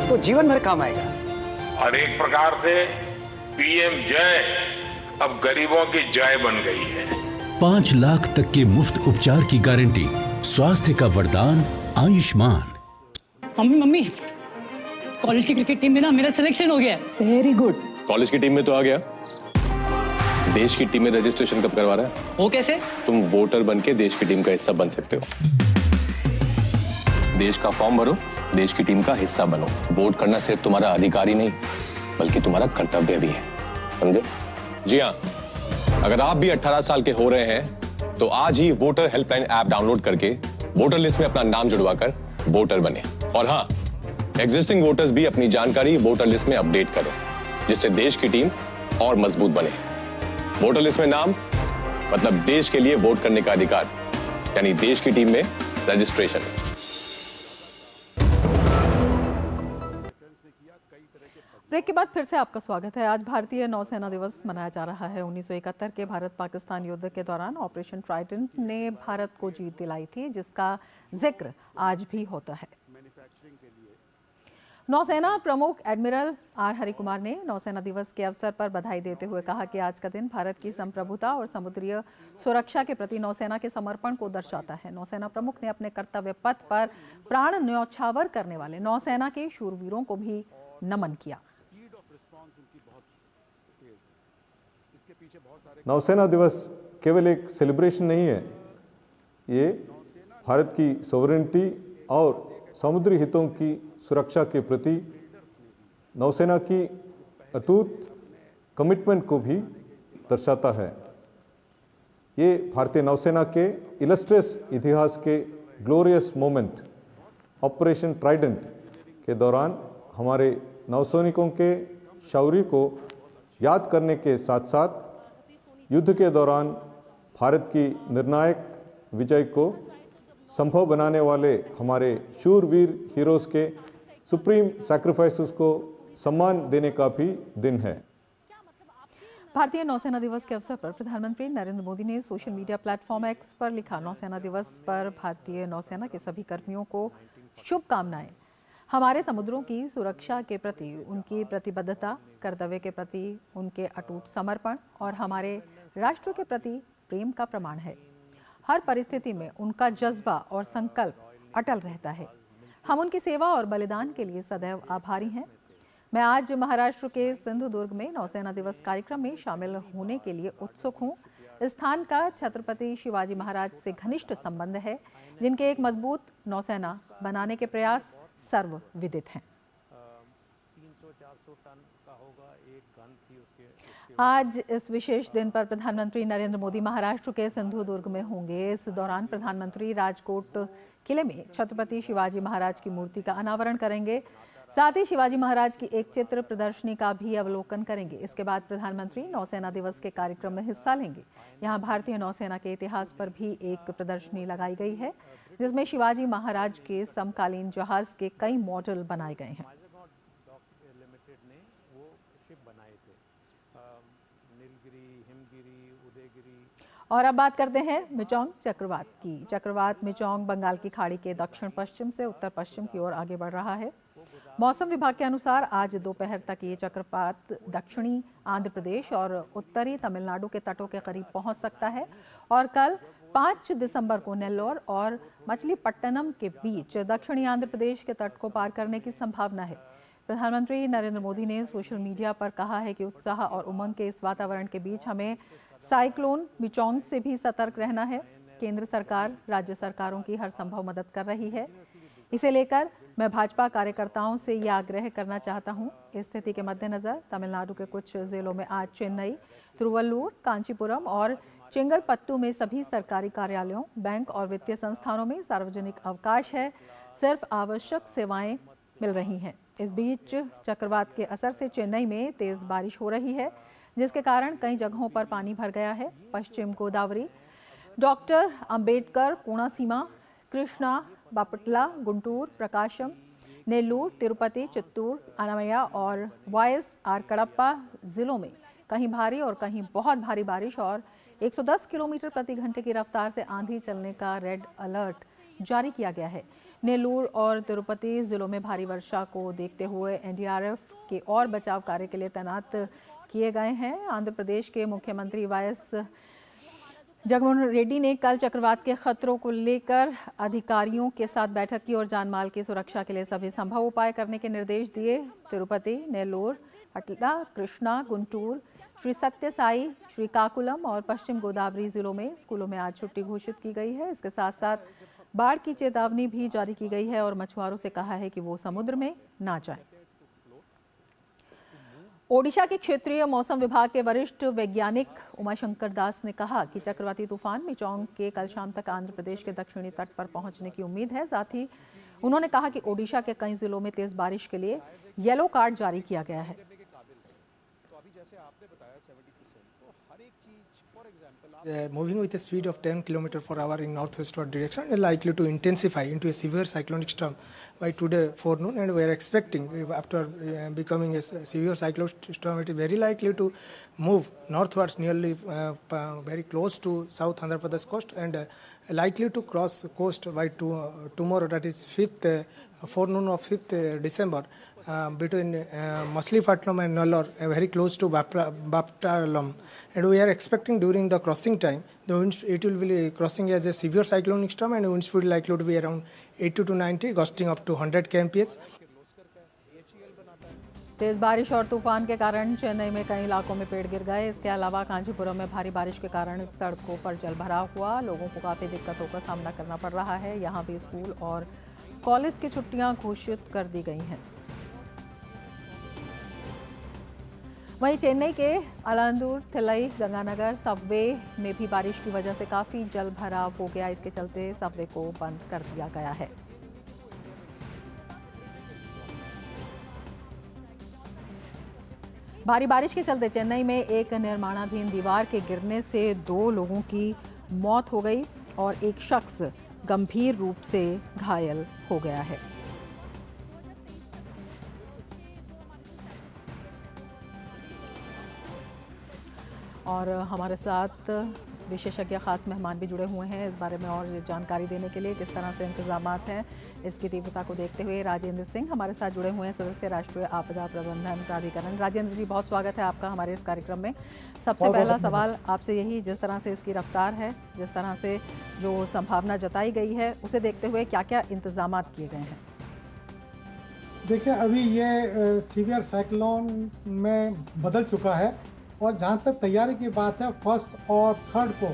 तो जीवन भर काम आएगा। और एक प्रकार से PM जय अब गरीबों की जय बन गई है। 5 लाख तक के मुफ्त उपचार की गारंटी, स्वास्थ्य का वरदान आयुष्मान। मम्मी, कॉलेज की क्रिकेट टीम में ना मेरा सिलेक्शन हो गया। Very good. कॉलेज की टीम में तो आ गया, देश की टीम में रजिस्ट्रेशन कब करवा रहा है? वो कैसे? तुम वोटर बन के देश की टीम का हिस्सा बन सकते हो। देश का फॉर्म भरो, देश की टीम का हिस्सा बनो। वोट करना सिर्फ तुम्हारा अधिकार ही नहीं, बल्कि तुम्हारा कर्तव्य भी है, समझे? जी हाँ, अगर आप भी 18 साल के हो रहे हैं तो आज ही वोटर हेल्पलाइन ऐप डाउनलोड करके वोटर लिस्ट में अपना नाम जुड़वाकर वोटर बने। और हाँ, एग्जिस्टिंग वोटर्स भी अपनी जानकारी वोटर लिस्ट में अपडेट करें, जिससे देश की टीम और मजबूत बने। वोटर लिस्ट में नाम मतलब देश के लिए वोट करने का अधिकार, यानी देश की टीम में रजिस्ट्रेशन। ब्रेक के बाद फिर से आपका स्वागत है। आज भारतीय नौसेना दिवस मनाया जा रहा है। 1971 के भारत पाकिस्तान युद्ध के दौरान ऑपरेशन ट्राइडेंट ने भारत को जीत दिलाई थी, जिसका जिक्र आज भी होता है। नौसेना प्रमुख एडमिरल आर हरिकुमार ने नौसेना दिवस के अवसर पर बधाई देते हुए कहा कि आज का दिन भारत की संप्रभुता और समुद्रीय सुरक्षा के प्रति नौसेना के समर्पण को दर्शाता है। नौसेना प्रमुख ने अपने कर्तव्य पथ पर प्राण न्यौछावर करने वाले नौसेना के शूरवीरों को भी नमन किया। नौसेना दिवस केवल एक सेलिब्रेशन नहीं है, ये भारत की सोवरेनिटी और समुद्री हितों की सुरक्षा के प्रति नौसेना की अटूट कमिटमेंट को भी दर्शाता है। ये भारतीय नौसेना के इलस्ट्रियस इतिहास के ग्लोरियस मोमेंट ऑपरेशन ट्राइडेंट के दौरान हमारे नौसैनिकों के शौर्य को याद करने के साथ साथ युद्ध के दौरान भारत की निर्णायक विजय को संभव बनाने वाले हमारे शूरवीर हीरोज के सुप्रीम सैक्रिफाइसेस को सम्मान देने का भी दिन है। भारतीय नौसेना दिवस के अवसर पर प्रधानमंत्री नरेंद्र मोदी ने सोशल मीडिया प्लेटफॉर्म एक्स पर लिखा, नौसेना दिवस पर भारतीय नौसेना के सभी कर्मियों को शुभकामनाएं। हमारे समुद्रों की सुरक्षा के प्रति उनकी प्रतिबद्धता, कर्तव्य के प्रति उनके अटूट समर्पण और हमारे राष्ट्र के प्रति प्रेम का प्रमाण है। हर परिस्थिति में उनका जज्बा और संकल्प अटल रहता है। हम उनकी सेवा और बलिदान के लिए सदैव आभारी हैं। मैं आज महाराष्ट्र के सिंधुदुर्ग में नौसेना दिवस कार्यक्रम में शामिल होने के लिए उत्सुक हूं। इस स्थान का छत्रपति शिवाजी महाराज से घनिष्ठ संबंध है, जिनके एक मजबूत नौसेना बनाने के प्रयास सर्वविदित हैं। आज इस विशेष दिन पर प्रधानमंत्री नरेंद्र मोदी महाराष्ट्र के सिंधुदुर्ग में होंगे। इस दौरान प्रधानमंत्री राजकोट किले में छत्रपति शिवाजी महाराज की मूर्ति का अनावरण करेंगे। साथ ही शिवाजी महाराज की एक चित्र प्रदर्शनी का भी अवलोकन करेंगे। इसके बाद प्रधानमंत्री नौसेना दिवस के कार्यक्रम में हिस्सा लेंगे। यहाँ भारतीय नौसेना के इतिहास पर भी एक प्रदर्शनी लगाई गई है, जिसमें शिवाजी महाराज के समकालीन जहाज के कई मॉडल बनाए गए हैं। और अब बात करते हैं मिचोंग चक्रवात की। चक्रवात मिचोंग बंगाल की खाड़ी के दक्षिण पश्चिम से उत्तर पश्चिम की ओर आगे बढ़ रहा है। मौसम विभाग के अनुसार आज दोपहर तक ये चक्रवात दक्षिणी आंध्र प्रदेश और उत्तरी तमिलनाडु के तटों के करीब पहुंच सकता है और कल 5 दिसंबर को नेल्लोर और मछलीपट्टनम के बीच दक्षिणी आंध्र प्रदेश के तट को पार करने की संभावना है। प्रधानमंत्री नरेंद्र मोदी ने सोशल मीडिया पर कहा है कि उत्साह और उमंग के इस वातावरण के बीच हमें साइक्लोन मिचोंग से भी सतर्क रहना है। केंद्र सरकार राज्य सरकारों की हर संभव मदद कर रही है। इसे लेकर मैं भाजपा कार्यकर्ताओं से यह आग्रह करना चाहता हूं। इस स्थिति के मद्देनजर तमिलनाडु के कुछ जिलों में आज चेन्नई, तिरुवल्लुर, कांचीपुरम और चेंगलपट्टू में सभी सरकारी कार्यालयों, बैंक और वित्तीय संस्थानों में सार्वजनिक अवकाश है। सिर्फ आवश्यक सेवाएं मिल रही हैं। इस बीच चक्रवात के असर से चेन्नई में तेज बारिश हो रही है, जिसके कारण कई जगहों पर पानी भर गया है। पश्चिम गोदावरी, डॉक्टर अंबेडकर, कोणासीमा, कृष्णा, बापटला, गुंटूर, प्रकाशम, नेल्लूर, तिरुपति, चित्तूर, अनामया और वाई.एस.आर. कडप्पा जिलों में कहीं भारी और कहीं बहुत भारी बारिश और 110 किलोमीटर प्रति घंटे की रफ्तार से आंधी चलने का रेड अलर्ट जारी किया गया है। नेल्लूर और तिरुपति जिलों में भारी वर्षा को देखते हुए एनडीआरएफ के और बचाव कार्य के लिए तैनात किए गए हैं। आंध्र प्रदेश के मुख्यमंत्री वाई.एस. जगनमोहन रेड्डी ने कल चक्रवात के खतरों को लेकर अधिकारियों के साथ बैठक की और जानमाल की सुरक्षा के लिए सभी संभव उपाय करने के निर्देश दिए। तिरुपति, नेल्लूर, अटला, कृष्णा, गुंटूर, श्री सत्य साई, श्रीकाकुलम और पश्चिम गोदावरी जिलों में स्कूलों में आज छुट्टी घोषित की गई है। इसके साथ साथ बाढ़ की चेतावनी भी जारी की गई है और मछुआरों से कहा है कि वो समुद्र में ना जाएं। ओडिशा के क्षेत्रीय मौसम विभाग के वरिष्ठ वैज्ञानिक उमाशंकर दास ने कहा कि चक्रवाती तूफान मिचोंग के कल शाम तक आंध्र प्रदेश के दक्षिणी तट पर पहुंचने की उम्मीद है। साथ ही उन्होंने कहा कि ओडिशा के कई जिलों में तेज बारिश के लिए येलो कार्ड जारी किया गया है। Moving with a speed of 10 km per hour in northwestward direction and likely to intensify into a severe cyclonic storm by today forenoon, and we are expecting after becoming a severe cyclonic storm it is very likely to move northwards nearly very close to South Andhra Pradesh coast and likely to cross coast by tomorrow, that is 5th forenoon of 5th December. Between Machilipatnam and Nellore, very close to Baptalam, and we are expecting during the crossing time, it will be crossing as a severe cyclonic storm, and wind speed likely to be around 80 to 90, gusting up to 100 kmph. तेज बारिश और तूफान के कारण चेन्नई में कई इलाकों में पेड़ गिर गए। इसके अलावा कांचीपुरम में भारी बारिश के कारण सड़कों पर जल भराव हुआ। लोगों को काफी दिक्कतों का सामना करना पड़ रहा है। यहाँ भी स्कूल और कॉलेज की छुट्टियां घोषित कर दी गई हैं। वहीं चेन्नई के अलांदूर, थिल्लई, गंगानगर सबवे में भी बारिश की वजह से काफी जल भराव हो गया। इसके चलते सबवे को बंद कर दिया गया है। भारी बारिश के चलते चेन्नई में एक निर्माणाधीन दीवार के गिरने से 2 लोगों की मौत हो गई और एक शख्स गंभीर रूप से घायल हो गया है। और हमारे साथ विशेषज्ञ खास मेहमान भी जुड़े हुए हैं इस बारे में और जानकारी देने के लिए किस तरह से इंतजामात हैं इसकी तीव्रता को देखते हुए। राजेंद्र सिंह हमारे साथ जुड़े हुए हैं, सदस्य राष्ट्रीय आपदा प्रबंधन प्राधिकरण। राजेंद्र जी, बहुत स्वागत है आपका हमारे इस कार्यक्रम में। सबसे पहला सवाल आपसे यही, जिस तरह से इसकी रफ्तार है, जिस तरह से जो संभावना जताई गई है, उसे देखते हुए क्या क्या इंतजामात किए गए हैं? देखिए, अभी ये सीवियर साइक्लोन में बदल चुका है और जहाँ तक तैयारी की बात है, 1 और 3 को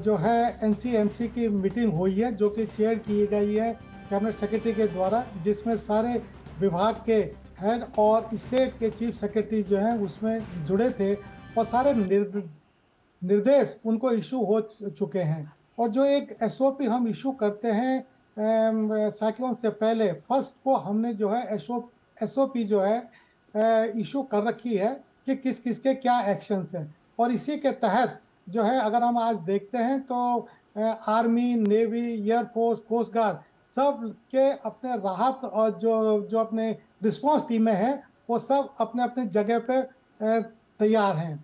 जो है NCMC की मीटिंग हुई है जो कि चेयर की गई है कैबिनेट सेक्रेटरी के द्वारा, जिसमें सारे विभाग के हेड और स्टेट के चीफ सेक्रेटरी जो हैं उसमें जुड़े थे और सारे निर्देश उनको इशू हो चुके हैं। और जो एक SOP हम इशू करते हैं साइक्लोन से पहले, 1 को हमने जो है SOP जो है इशू कर रखी है कि किस किस के क्या एक्शंस हैं। और इसी के तहत जो है अगर हम आज देखते हैं तो army, navy, air force, coast guard सब के अपने राहत और जो अपने रिस्पांस टीमें हैं वो सब अपने अपने जगह पे तैयार हैं।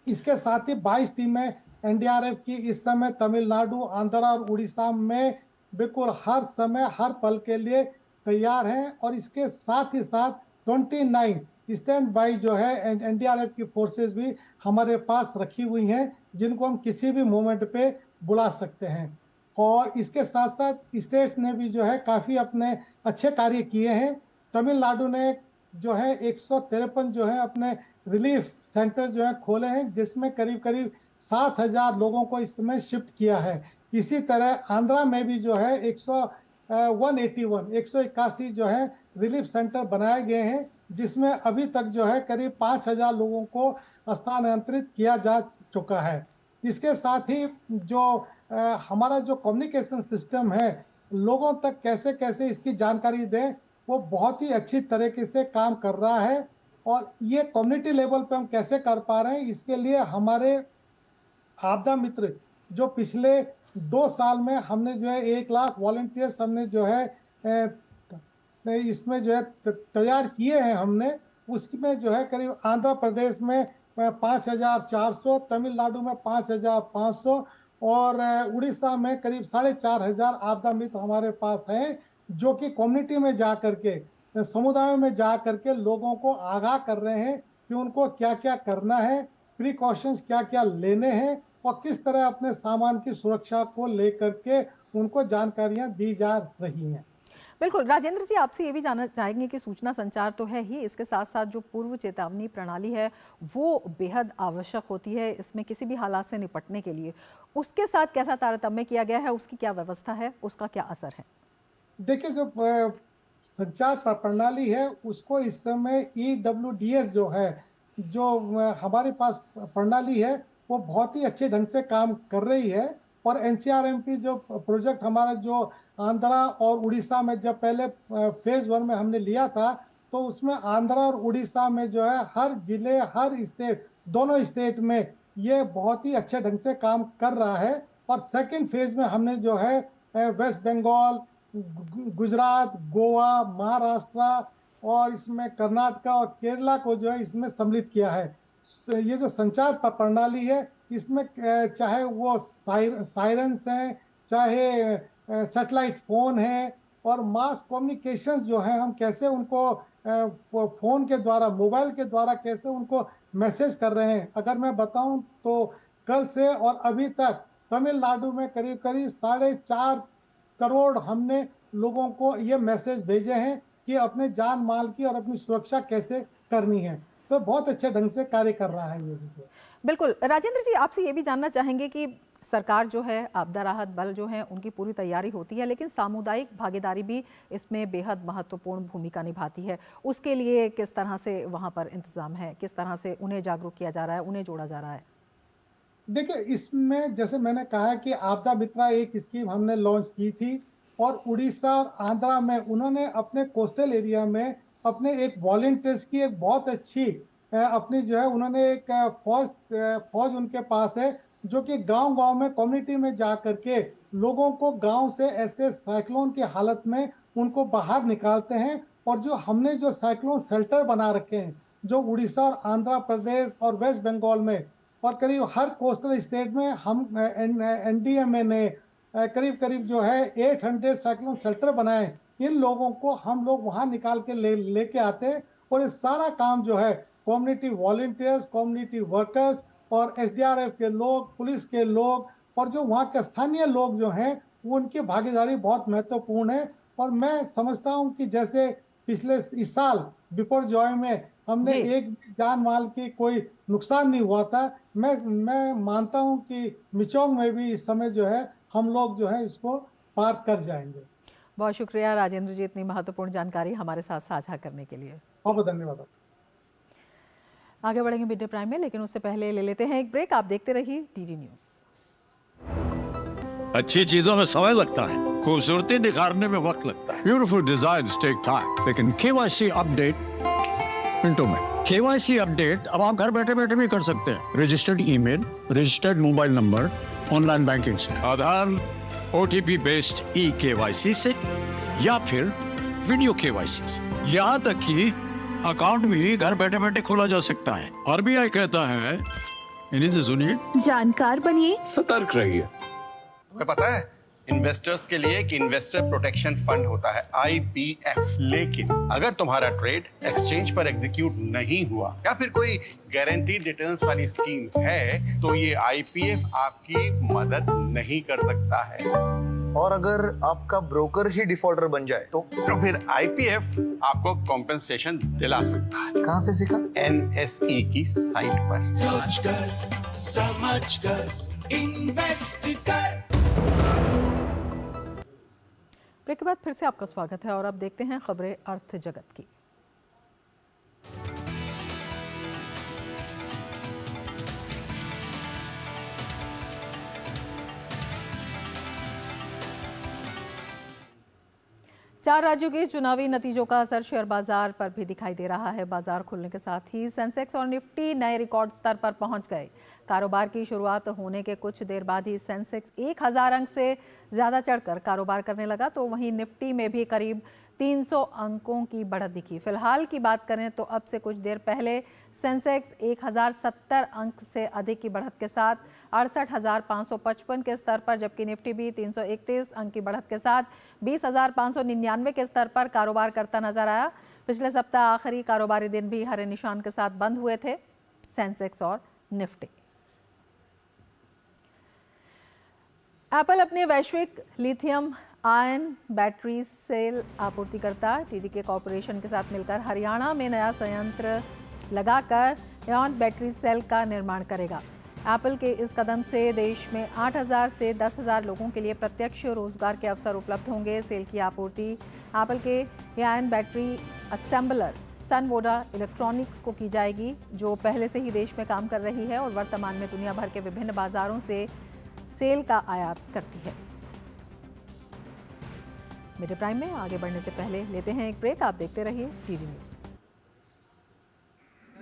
इसके साथ ही 22 टीमें NDRF की इस समय तमिलनाडु, आंध्र और उड़ीसा में बिल्कुल हर समय हर पल के लिए तैयार हैं। और इसके साथ ही साथ 29 स्टैंड बाई जो है NDRF की फोर्सेस भी हमारे पास रखी हुई हैं जिनको हम किसी भी मोमेंट पे बुला सकते हैं। और इसके साथ साथ स्टेट्स ने भी जो है काफ़ी अपने अच्छे कार्य किए हैं। तमिलनाडु ने जो है 153 जो है अपने रिलीफ सेंटर जो है खोले हैं जिसमें करीब करीब 7,000 लोगों को इस समय शिफ्ट किया है। इसी तरह आंध्रा में भी जो है 181 जो है रिलीफ सेंटर बनाए गए हैं जिसमें अभी तक जो है करीब 5,000 लोगों को स्थानांतरित किया जा चुका है। इसके साथ ही जो हमारा जो कम्युनिकेशन सिस्टम है, लोगों तक कैसे कैसे इसकी जानकारी दें, वो बहुत ही अच्छी तरीके से काम कर रहा है। और ये कम्युनिटी लेवल पे हम कैसे कर पा रहे हैं, इसके लिए हमारे आपदा मित्र जो पिछले 2 साल में हमने जो है 1 लाख वॉलंटियर्स हमने जो है इसमें जो है तैयार किए हैं हमने। उसमें जो है करीब आंध्र प्रदेश में 5,400, तमिलनाडु में 5,500 और उड़ीसा में करीब 4,500 आपदा मित्र हमारे पास हैं जो कि कम्युनिटी में जा करके, समुदायों में जा करके लोगों को आगाह कर रहे हैं कि उनको क्या क्या करना है, प्रिकॉशंस क्या क्या लेने हैं और किस तरह अपने सामान की सुरक्षा को लेकर के उनको जानकारियां दी जा रही हैं। बिल्कुल राजेंद्र जी, आपसे ये भी जानना चाहेंगे कि सूचना संचार तो है ही, इसके साथ साथ जो पूर्व चेतावनी प्रणाली है वो बेहद आवश्यक होती है इसमें किसी भी हालात से निपटने के लिए। उसके साथ कैसा तारतम्य किया गया है, उसकी क्या व्यवस्था है, उसका क्या असर है? देखिए, जो संचार प्रणाली है उसको इस समय EWDS जो है, जो हमारे पास प्रणाली है, वो बहुत ही अच्छे ढंग से काम कर रही है। और NCRMP जो प्रोजेक्ट हमारा जो आंध्रा और उड़ीसा में जब पहले फेज 1 में हमने लिया था, तो उसमें आंध्रा और उड़ीसा में जो है हर जिले, हर स्टेट, दोनों स्टेट में ये बहुत ही अच्छे ढंग से काम कर रहा है। और सेकंड फेज में हमने जो है वेस्ट बंगाल, गुजरात, गोवा, महाराष्ट्र और इसमें कर्नाटका और केरला को जो है इसमें सम्मिलित किया है। ये जो संचार प्रणाली है, इसमें चाहे वो सायरन्स हैं, चाहे सैटेलाइट फ़ोन है और मास कम्युनिकेशंस जो है, हम कैसे उनको फ़ोन के द्वारा, मोबाइल के द्वारा कैसे उनको मैसेज कर रहे हैं। अगर मैं बताऊं तो कल से और अभी तक तमिलनाडु में करीब करीब 4.5 करोड़ हमने लोगों को ये मैसेज भेजे हैं कि अपने जान माल की और अपनी सुरक्षा कैसे करनी है। तो बहुत अच्छे ढंग से कार्य कर रहा है ये भी। बिल्कुल राजेंद्र जी, आपसे ये भी जानना चाहेंगे कि सरकार जो है, आपदा राहत बल जो है, उनकी पूरी तैयारी होती है, लेकिन सामुदायिक भागीदारी भी इसमें बेहद महत्वपूर्ण भूमिका निभाती है। उसके लिए किस तरह से वहाँ पर इंतजाम है, किस तरह से उन्हें जागरूक किया जा रहा है, उन्हें जोड़ा जा रहा है? देखिए, इसमें जैसे मैंने कहा कि आपदा मित्रा एक स्कीम हमने लॉन्च की थी और उड़ीसा और आंध्रा में उन्होंने अपने कोस्टल एरिया में अपने एक वॉलंटियर्स की एक बहुत अच्छी अपनी जो है, उन्होंने एक फौज उनके पास है जो कि गांव-गांव में, कम्युनिटी में जा करके लोगों को गांव से ऐसे साइक्लोन की हालत में उनको बाहर निकालते हैं। और जो हमने जो साइक्लोन शेल्टर बना रखे हैं, जो उड़ीसा और आंध्र प्रदेश और वेस्ट बंगाल में और करीब हर कोस्टल स्टेट में हम NDMA ने करीब करीब जो है 800 साइक्लोन शेल्टर बनाए। इन लोगों को हम लोग वहाँ निकाल के लेके आते हैं और ये सारा काम जो है कम्युनिटी वॉलंटियर्स, कम्युनिटी वर्कर्स और SDRF के लोग, पुलिस के लोग और जो वहाँ के स्थानीय लोग जो हैं, वो उनकी भागीदारी बहुत महत्वपूर्ण है। और मैं समझता हूँ कि जैसे पिछले इस साल बिपरजॉय में हमने एक जान माल की कोई नुकसान नहीं हुआ था, मैं मानता हूँ कि मिचोंग में भी इस समय जो है हम लोग जो है इसको पार कर जाएंगे। बहुत शुक्रिया राजेंद्र जी, इतनी महत्वपूर्ण जानकारी हमारे साथ साझा करने के लिए। बहुत धन्यवाद। आगे बढ़ेंगे मिड डे प्राइम में, लेकिन उससे पहले ले लेते हैं एक ब्रेक। आप देखते रहिए DD न्यूज। अच्छी चीजों में समय लगता है, खूबसूरती निखारने में वक्त लगता है। ब्यूटीफुल डिजाइन्स टेक टाइम, लेकिन KYC अपडेट मिनटों में। KYC अपडेट अब आप घर बैठे बैठे भी कर सकते हैं। Registered email, registered mobile number, online banking से, आधार, OTP बेस्ड eKYC से या फिर वीडियो KYC से। यहाँ तक कि अकाउंट भी घर बैठे बैठे खोला जा सकता है। RBI कहता है, इन्हीं से सुनिए, जानकार बनिए, सतर्क रहिए। तुम्हें पता है इन्वेस्टर्स के लिए एक इन्वेस्टर प्रोटेक्शन फंड होता है IPF, लेकिन अगर तुम्हारा ट्रेड एक्सचेंज पर एग्जीक्यूट नहीं हुआ या फिर कोई गारंटीड रिटर्न्स वाली स्कीम है, तो ये IPF आपकी मदद नहीं कर सकता है। और अगर आपका ब्रोकर ही डिफॉल्टर बन जाए तो फिर IPF आपको कॉम्पेंसेशन दिला सकता है। कहाँ से सीखा? NSE की साइट पर। सोच कर, समझ कर, इन्वेस्ट कर। ब्रेक के बाद फिर से आपका स्वागत है और अब देखते हैं खबरें अर्थ जगत की। चार राज्यों के चुनावी नतीजों का असर शेयर बाजार पर भी दिखाई दे रहा है। बाजार खुलने के साथ ही सेंसेक्स और निफ्टी नए रिकॉर्ड स्तर पर पहुंच गए। कारोबार की शुरुआत होने के कुछ देर बाद ही सेंसेक्स 1000 अंक से ज्यादा चढ़कर कारोबार करने लगा, तो वहीं निफ्टी में भी करीब 300 अंकों की बढ़त दिखी। फिलहाल की बात करें तो अब से कुछ देर पहले सेंसेक्स 1070 अंक से अधिक की बढ़त के साथ 68,555 के स्तर पर, जबकि निफ्टी भी 331 अंक की बढ़त के साथ 20,599 के स्तर पर कारोबार करता नजर आया। पिछले सप्ताह आखिरी कारोबारी दिन भी हरे निशान के साथ बंद हुए थे सेंसेक्स और निफ्टी। एप्पल अपने वैश्विक लिथियम आयन बैटरी सेल आपूर्तिकर्ता टीडीके कॉरपोरेशन के साथ मिलकर हरियाणा में नया संयंत्र लगाकर आयन बैटरी सेल का निर्माण करेगा। एप्पल के इस कदम से देश में 8,000 से 10,000 लोगों के लिए प्रत्यक्ष रोजगार के अवसर उपलब्ध होंगे। सेल की आपूर्ति एप्पल के आयन बैटरी असेंबलर सनवोडा इलेक्ट्रॉनिक्स को की जाएगी, जो पहले से ही देश में काम कर रही है और वर्तमान में दुनिया भर के विभिन्न बाजारों से सेल का आयात करती है। मिड प्राइम में आगे बढ़ने से पहले लेते हैं एक ब्रेक। आप देखते रहिए टीडी न्यूज।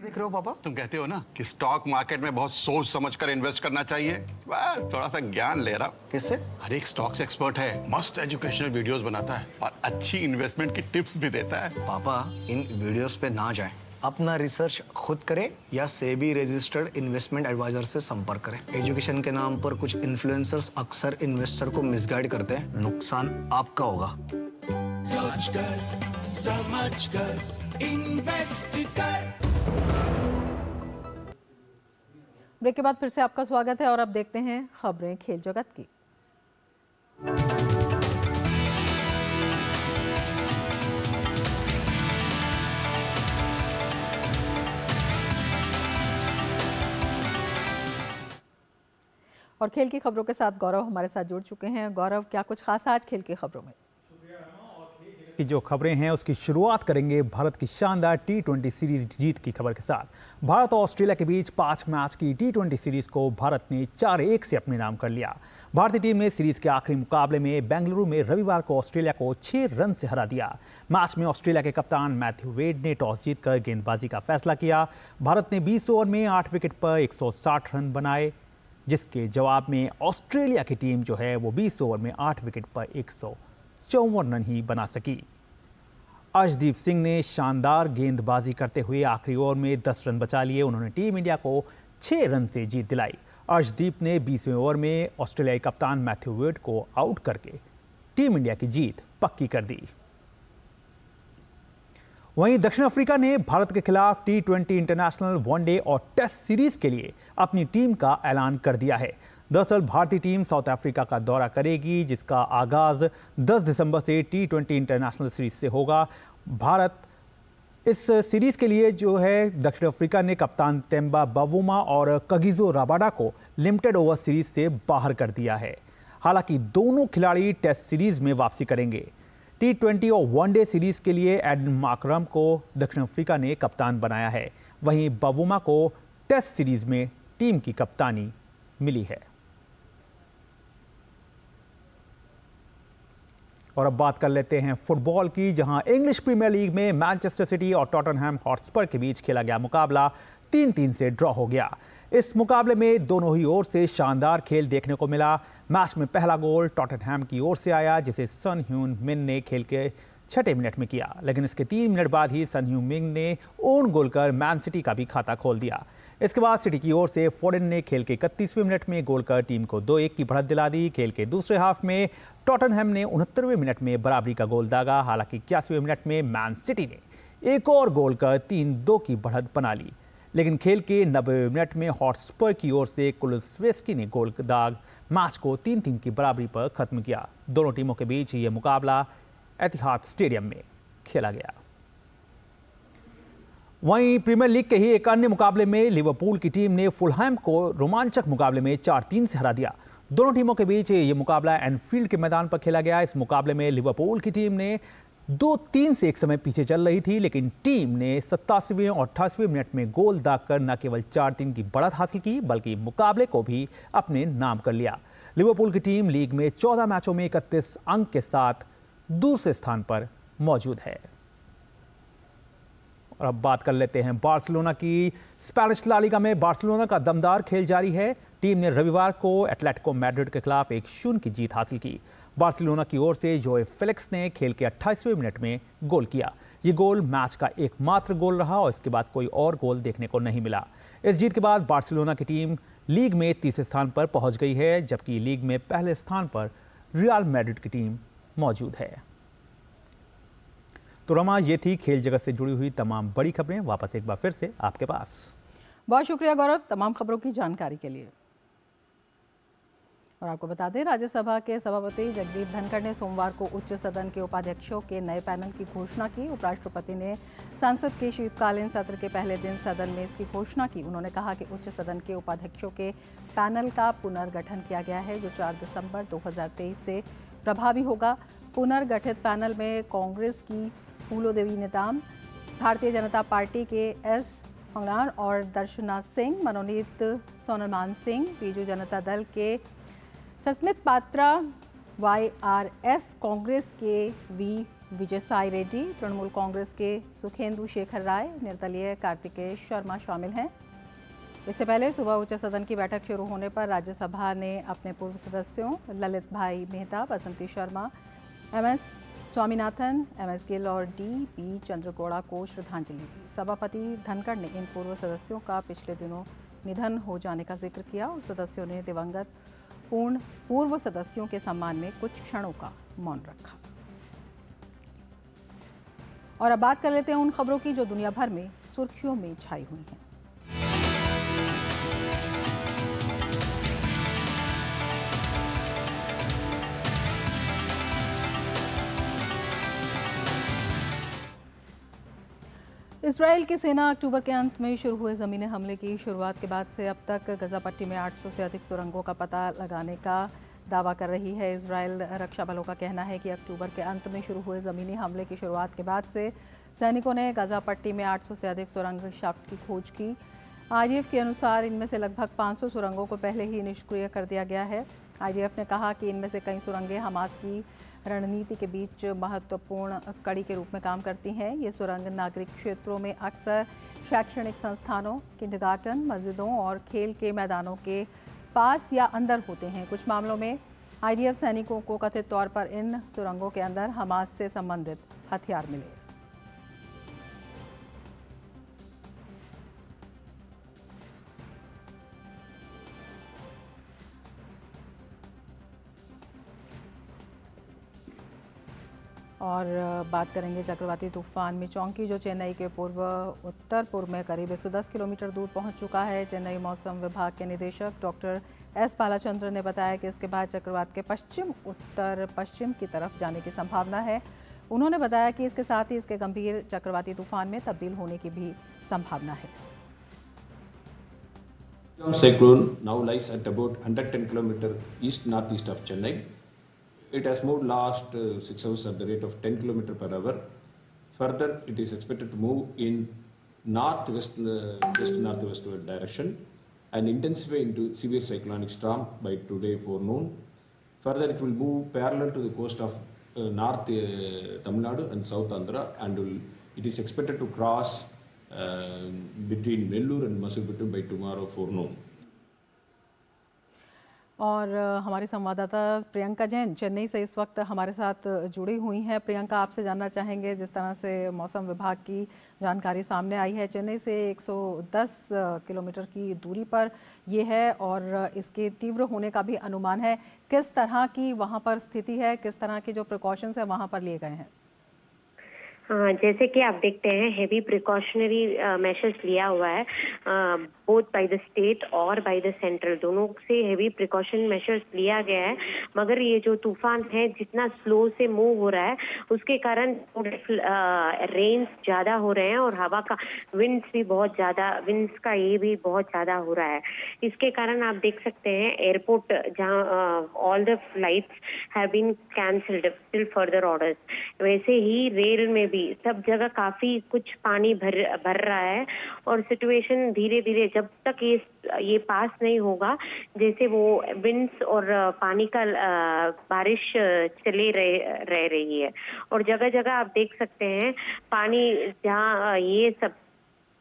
देख रहे हो पापा, तुम कहते हो ना कि स्टॉक मार्केट में बहुत सोच समझकर इन्वेस्ट करना चाहिए। बस थोड़ा सा ज्ञान ले रहा हूं। किससे? हर एक स्टॉक्स एक्सपर्ट है, मस्त एजुकेशनल वीडियोस बनाता है और अच्छी इन्वेस्टमेंट की टिप्स भी देता है। पापा इन वीडियोस पे ना जाएं, अपना रिसर्च खुद करें या सेबी रजिस्टर्ड इन्वेस्टमेंट एडवाइजर से संपर्क करें। एजुकेशन के नाम पर कुछ इन्फ्लुएंसर्स अक्सर इन्वेस्टर को मिसगाइड करते हैं, नुकसान आपका होगा। सोच कर समझ कर इन्वेस्ट कर। ब्रेक के बाद फिर से आपका स्वागत है और अब देखते हैं खबरें खेल जगत की। और खेल की खबरों के साथ गौरव हमारे साथ जुड़ चुके हैं। गौरव, क्या कुछ खास आज खेल की खबरों में? की जो खबरें हैं उसकी शुरुआत करेंगे भारत की शानदार T20 सीरीज जीत की खबर के साथ। भारत और ऑस्ट्रेलिया के बीच 5 मैच की T20 सीरीज को भारत ने 4-1 से अपने नाम कर लिया। भारतीय टीम ने सीरीज के आखिरी मुकाबले में बेंगलुरु में रविवार को ऑस्ट्रेलिया को 6 रन से हरा दिया। मैच में ऑस्ट्रेलिया के कप्तान मैथ्यू वेड ने टॉस जीतकर गेंदबाजी का फैसला किया। भारत ने 20 ओवर में 8 विकेट पर 160 रन बनाए, जिसके जवाब में ऑस्ट्रेलिया की टीम जो है वो 20 ओवर में 8 विकेट पर 154 रन ही बना सकी। अर्शदीप सिंह ने शानदार गेंदबाजी करते हुए आखिरी ओवर में 10 रन बचा लिए। उन्होंने टीम इंडिया को 6 रन से जीत दिलाई। अर्शदीप ने 20वें ओवर में ऑस्ट्रेलियाई कप्तान मैथ्यू वेड को आउट करके टीम इंडिया की जीत पक्की कर दी। वहीं दक्षिण अफ्रीका ने भारत के खिलाफ T20 इंटरनेशनल, वनडे और टेस्ट सीरीज के लिए अपनी टीम का ऐलान कर दिया है। दरअसल भारतीय टीम साउथ अफ्रीका का दौरा करेगी, जिसका आगाज 10 दिसंबर से T20 इंटरनेशनल सीरीज से होगा। भारत इस सीरीज के लिए जो है दक्षिण अफ्रीका ने कप्तान तेम्बा बावुमा और कगिजो राबाडा को लिमिटेड ओवर सीरीज से बाहर कर दिया है। हालांकि दोनों खिलाड़ी टेस्ट सीरीज में वापसी करेंगे। T20 और वनडे सीरीज के लिए एडन मार्करम को दक्षिण अफ्रीका ने कप्तान बनाया है। वहीं बावुमा को टेस्ट सीरीज में टीम की कप्तानी मिली है। और अब बात कर लेते हैं फुटबॉल की, जहां इंग्लिश प्रीमियर लीग में मैनचेस्टर सिटी और टॉटनहैम हॉटस्पर के बीच खेला गया मुकाबला 3-3 से ड्रॉ हो गया। इस मुकाबले में दोनों ही ओर से शानदार खेल देखने को मिला। मैच में पहला गोल टॉटनहैम की ओर से आया, जिसे सन ह्यून मिन ने खेल के 6 मिनट में किया, लेकिन इसके 3 मिनट बाद ही सन ह्यून मिन ने ओन गोल कर मैन सिटी का भी खाता खोल दिया। इसके बाद सिटी की ओर से फोर्डन ने खेल के 31वें मिनट में गोल कर टीम को 2-1 की बढ़त दिला दी। खेल के दूसरे हाफ में टॉटनहैम ने 69वें मिनट में बराबरी का गोल दागा। हालांकि 81वें मिनट में मैन सिटी ने एक और गोल कर 3-2 की बढ़त बना ली, लेकिन खेल के 90वें मिनट में हॉटस्पर की ओर से कुलुसेवस्की ने गोल दाग मैच को 3-3 की बराबरी पर खत्म किया। दोनों टीमों के बीच यह मुकाबला एतिहाद स्टेडियम में खेला गया। वहीं प्रीमियर लीग के ही एक अन्य मुकाबले में लिवरपूल की टीम ने फुलहैम को रोमांचक मुकाबले में 4-3 से हरा दिया। दोनों टीमों के बीच ये मुकाबला एनफील्ड के मैदान पर खेला गया। इस मुकाबले में लिवरपूल की टीम ने 2-3 से एक समय पीछे चल रही थी, लेकिन टीम ने 87वें और 88वें मिनट में गोल दागकर न केवल 4-3 की बढ़त हासिल की, बल्कि मुकाबले को भी अपने नाम कर लिया। लिवरपूल की टीम लीग में 14 मैचों में 31 अंक के साथ दूसरे स्थान पर मौजूद है। और अब बात कर लेते हैं बार्सिलोना की। स्पेनिश ला लीगा में बार्सिलोना का दमदार खेल जारी है। टीम ने रविवार को एटलेटिको मैड्रिड के खिलाफ 1-0 की जीत हासिल की। बार्सिलोना की ओर से जोए फेलिक्स ने खेल के 28वें मिनट में गोल किया। ये गोल मैच का एकमात्र गोल रहा और इसके बाद कोई और गोल देखने को नहीं मिला। इस जीत के बाद बार्सिलोना की टीम लीग में तीसरे स्थान पर पहुंच गई है, जबकि लीग में पहले स्थान पर रियल मैड्रिड की टीम मौजूद है। तो रमा, ये थी खेल जगत से जुड़ी हुई तमाम बड़ी खबरें। वापस एक बार फिर से आपके पास। बहुत शुक्रिया गौरव तमाम खबरों की जानकारी के लिए। और आपको बता दें, राज्यसभा के सभापति जगदीप धनखड़ ने सोमवार को उच्च सदन के उपाध्यक्षों के नए पैनल की घोषणा की। उपराष्ट्रपति ने संसद के शीतकालीन सत्र के पहले दिन सदन में इसकी घोषणा की। उन्होंने कहा कि उच्च सदन के उपाध्यक्षों के पैनल का पुनर्गठन किया गया है, जो 4 दिसंबर 2023 से प्रभावी होगा। पुनर्गठित पैनल में कांग्रेस की फूलोदेवी नेताम, भारतीय जनता पार्टी के एस पंगनार और दर्शना सिंह, मनोनीत सोनलमान सिंह, बीजू जनता दल के सस्मित पात्रा, YRS कांग्रेस के वी विजयसाई रेड्डी, तृणमूल कांग्रेस के सुखेंदु शेखर राय, निर्दलीय कार्तिकेय शर्मा शामिल हैं। इससे पहले सुबह उच्च सदन की बैठक शुरू होने पर राज्यसभा ने अपने पूर्व सदस्यों ललित भाई मेहता, बसंती शर्मा, MS स्वामीनाथन, MS गिल और DP चंद्रगौड़ा को श्रद्धांजलि दी। सभापति धनखड़ ने इन पूर्व सदस्यों का पिछले दिनों निधन हो जाने का जिक्र किया और सदस्यों ने दिवंगत पूर्व सदस्यों के सम्मान में कुछ क्षणों का मौन रखा। और अब बात कर लेते हैं उन खबरों की जो दुनिया भर में सुर्खियों में छाई हुई हैं। इजराइल की सेना अक्टूबर के अंत में शुरू हुए ज़मीनी हमले की शुरुआत के बाद से अब तक गजा पट्टी में 800 से अधिक सुरंगों का पता लगाने का दावा कर रही है। इजराइल रक्षा बलों का कहना है कि अक्टूबर के अंत में शुरू हुए ज़मीनी हमले की शुरुआत के बाद से सैनिकों ने गजा पट्टी में 800 से अधिक सुरंग शाफ्ट की खोज की। IDF के अनुसार इनमें से लगभग 500 सुरंगों को पहले ही निष्क्रिय कर दिया गया है। IDF ने कहा कि इनमें से कई सुरंगें हमास की रणनीति के बीच महत्वपूर्ण कड़ी के रूप में काम करती हैं। ये सुरंग नागरिक क्षेत्रों में अक्सर शैक्षणिक संस्थानों, किंडरगार्टन, मस्जिदों और खेल के मैदानों के पास या अंदर होते हैं। कुछ मामलों में IDF सैनिकों को कथित तौर पर इन सुरंगों के अंदर हमास से संबंधित हथियार मिले। और बात करेंगे चक्रवाती तूफान मिचोंग की, जो चेन्नई के उत्तर पूर्व में करीब 110 किलोमीटर दूर पहुंच चुका है। चेन्नई मौसम विभाग के निदेशक डॉक्टर S बालाचंद्र ने बताया कि इसके बाद चक्रवात के पश्चिम उत्तर पश्चिम की तरफ जाने की संभावना है। उन्होंने बताया कि इसके साथ ही इसके गंभीर चक्रवाती तूफान में तब्दील होने की भी संभावना है। Cyclone now lies at about 110 km east northeast of Chennai. It has moved last 6 hours at the rate of 10 km per hour. Further, it is expected to move in northwest west-northwest direction and intensify into severe cyclonic storm by today forenoon. Further, it will move parallel to the coast of North Tamil Nadu and South Andhra, and it is expected to cross between Nellore and Masurpettu by tomorrow forenoon. और हमारी संवाददाता प्रियंका जैन चेन्नई से इस वक्त हमारे साथ जुड़ी हुई हैं। प्रियंका, आपसे जानना चाहेंगे, जिस तरह से मौसम विभाग की जानकारी सामने आई है, चेन्नई से 110 किलोमीटर की दूरी पर ये है और इसके तीव्र होने का भी अनुमान है। किस तरह की वहाँ पर स्थिति है, किस तरह के जो प्रिकॉशंस है वहाँ पर लिए गए हैं? हाँ, जैसे कि आप देखते हैं हेवी प्रिकॉशनरी मेजर्स लिया हुआ है, बोथ बाय द स्टेट और बाय द सेंट्रल, दोनों से हेवी प्रिकॉशन मेजर्स लिया गया है। मगर ये जो तूफान है जितना स्लो से मूव हो रहा है उसके कारण रेन्स ज़्यादा हो रहे हैं और हवा का विंड्स का ये भी बहुत ज़्यादा हो रहा है। इसके कारण आप देख सकते हैं एयरपोर्ट जहाँ all the flights have been cancelled till further orders. वैसे ही रेल में भी सब जगह काफी कुछ पानी भर रहा है और सिचुएशन धीरे धीरे जब तक ये पास नहीं होगा, जैसे वो विंड्स और पानी का बारिश चले रह रही है और जगह जगह आप देख सकते हैं पानी जहाँ ये सब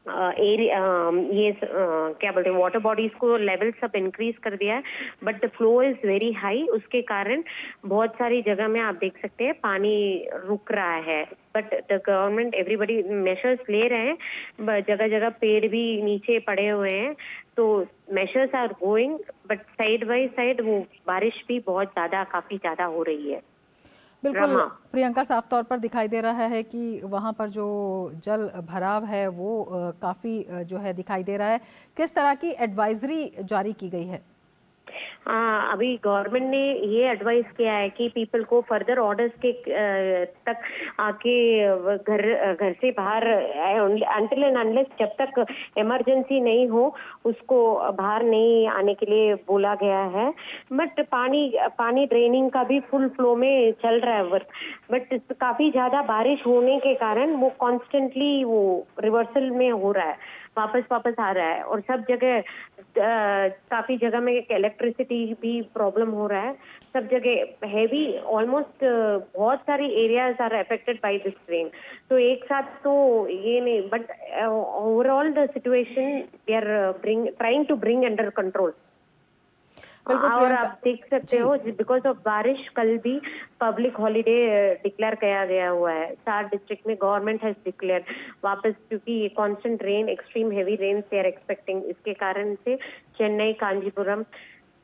क्या बोलते हैं वाटर बॉडीज को लेवल सब इंक्रीज कर दिया है, but the flow is very high. उसके कारण बहुत सारी जगह में आप देख सकते हैं पानी रुक रहा है, but the government everybody measures ले रहे हैं। जगह जगह पेड़ भी नीचे पड़े हुए हैं, तो measures are going, but side by side वो बारिश भी बहुत काफी ज्यादा हो रही है। बिल्कुल प्रियंका, साफ तौर पर दिखाई दे रहा है कि वहाँ पर जो जल भराव है वो काफ़ी जो है दिखाई दे रहा है। किस तरह की एडवाइजरी जारी की गई है? अभी गवर्नमेंट ने ये एडवाइस किया है कि पीपल को फर्दर ऑर्डर्स के तक आके घर से बाहर अनटिल एंड अनलेस जब तक इमरजेंसी नहीं हो उसको बाहर नहीं आने के लिए बोला गया है। बट पानी ड्रेनिंग का भी फुल फ्लो में चल रहा है वर्क, बट काफी ज्यादा बारिश होने के कारण वो कॉन्स्टेंटली वो रिवर्सल में हो रहा है, वापस आ रहा है। और सब जगह काफी जगह में इलेक्ट्रिसिटी भी प्रॉब्लम हो रहा है, सब जगह हैवी ऑलमोस्ट बहुत सारी areas are affected by this rain. तो एक साथ तो ये नहीं, but overall the situation we are trying to bring under control. और आप देख सकते हो बिकॉज ऑफ बारिश कल भी पब्लिक हॉलीडे डिक्लेयर किया गया हुआ है 7 डिस्ट्रिक्ट में। गवर्नमेंट हैज डिक्लेयर वापस, क्योंकि ये constant rain, extreme heavy rain से आर एक्सपेक्टिंग। इसके कारण से चेन्नई, कांजीपुरम,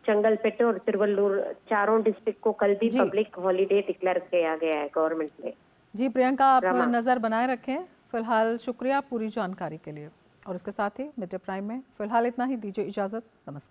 चंगलपेट और तिरुवल्लुर चारों डिस्ट्रिक्ट को कल भी पब्लिक हॉलीडे डिक्लेयर किया गया है गवर्नमेंट ने। जी प्रियंका, आप नजर बनाए रखें। फिलहाल शुक्रिया पूरी जानकारी के लिए। और इसके साथ ही मिड डे प्राइम में फिलहाल इतना ही। दीजिए इजाजत, नमस्कार।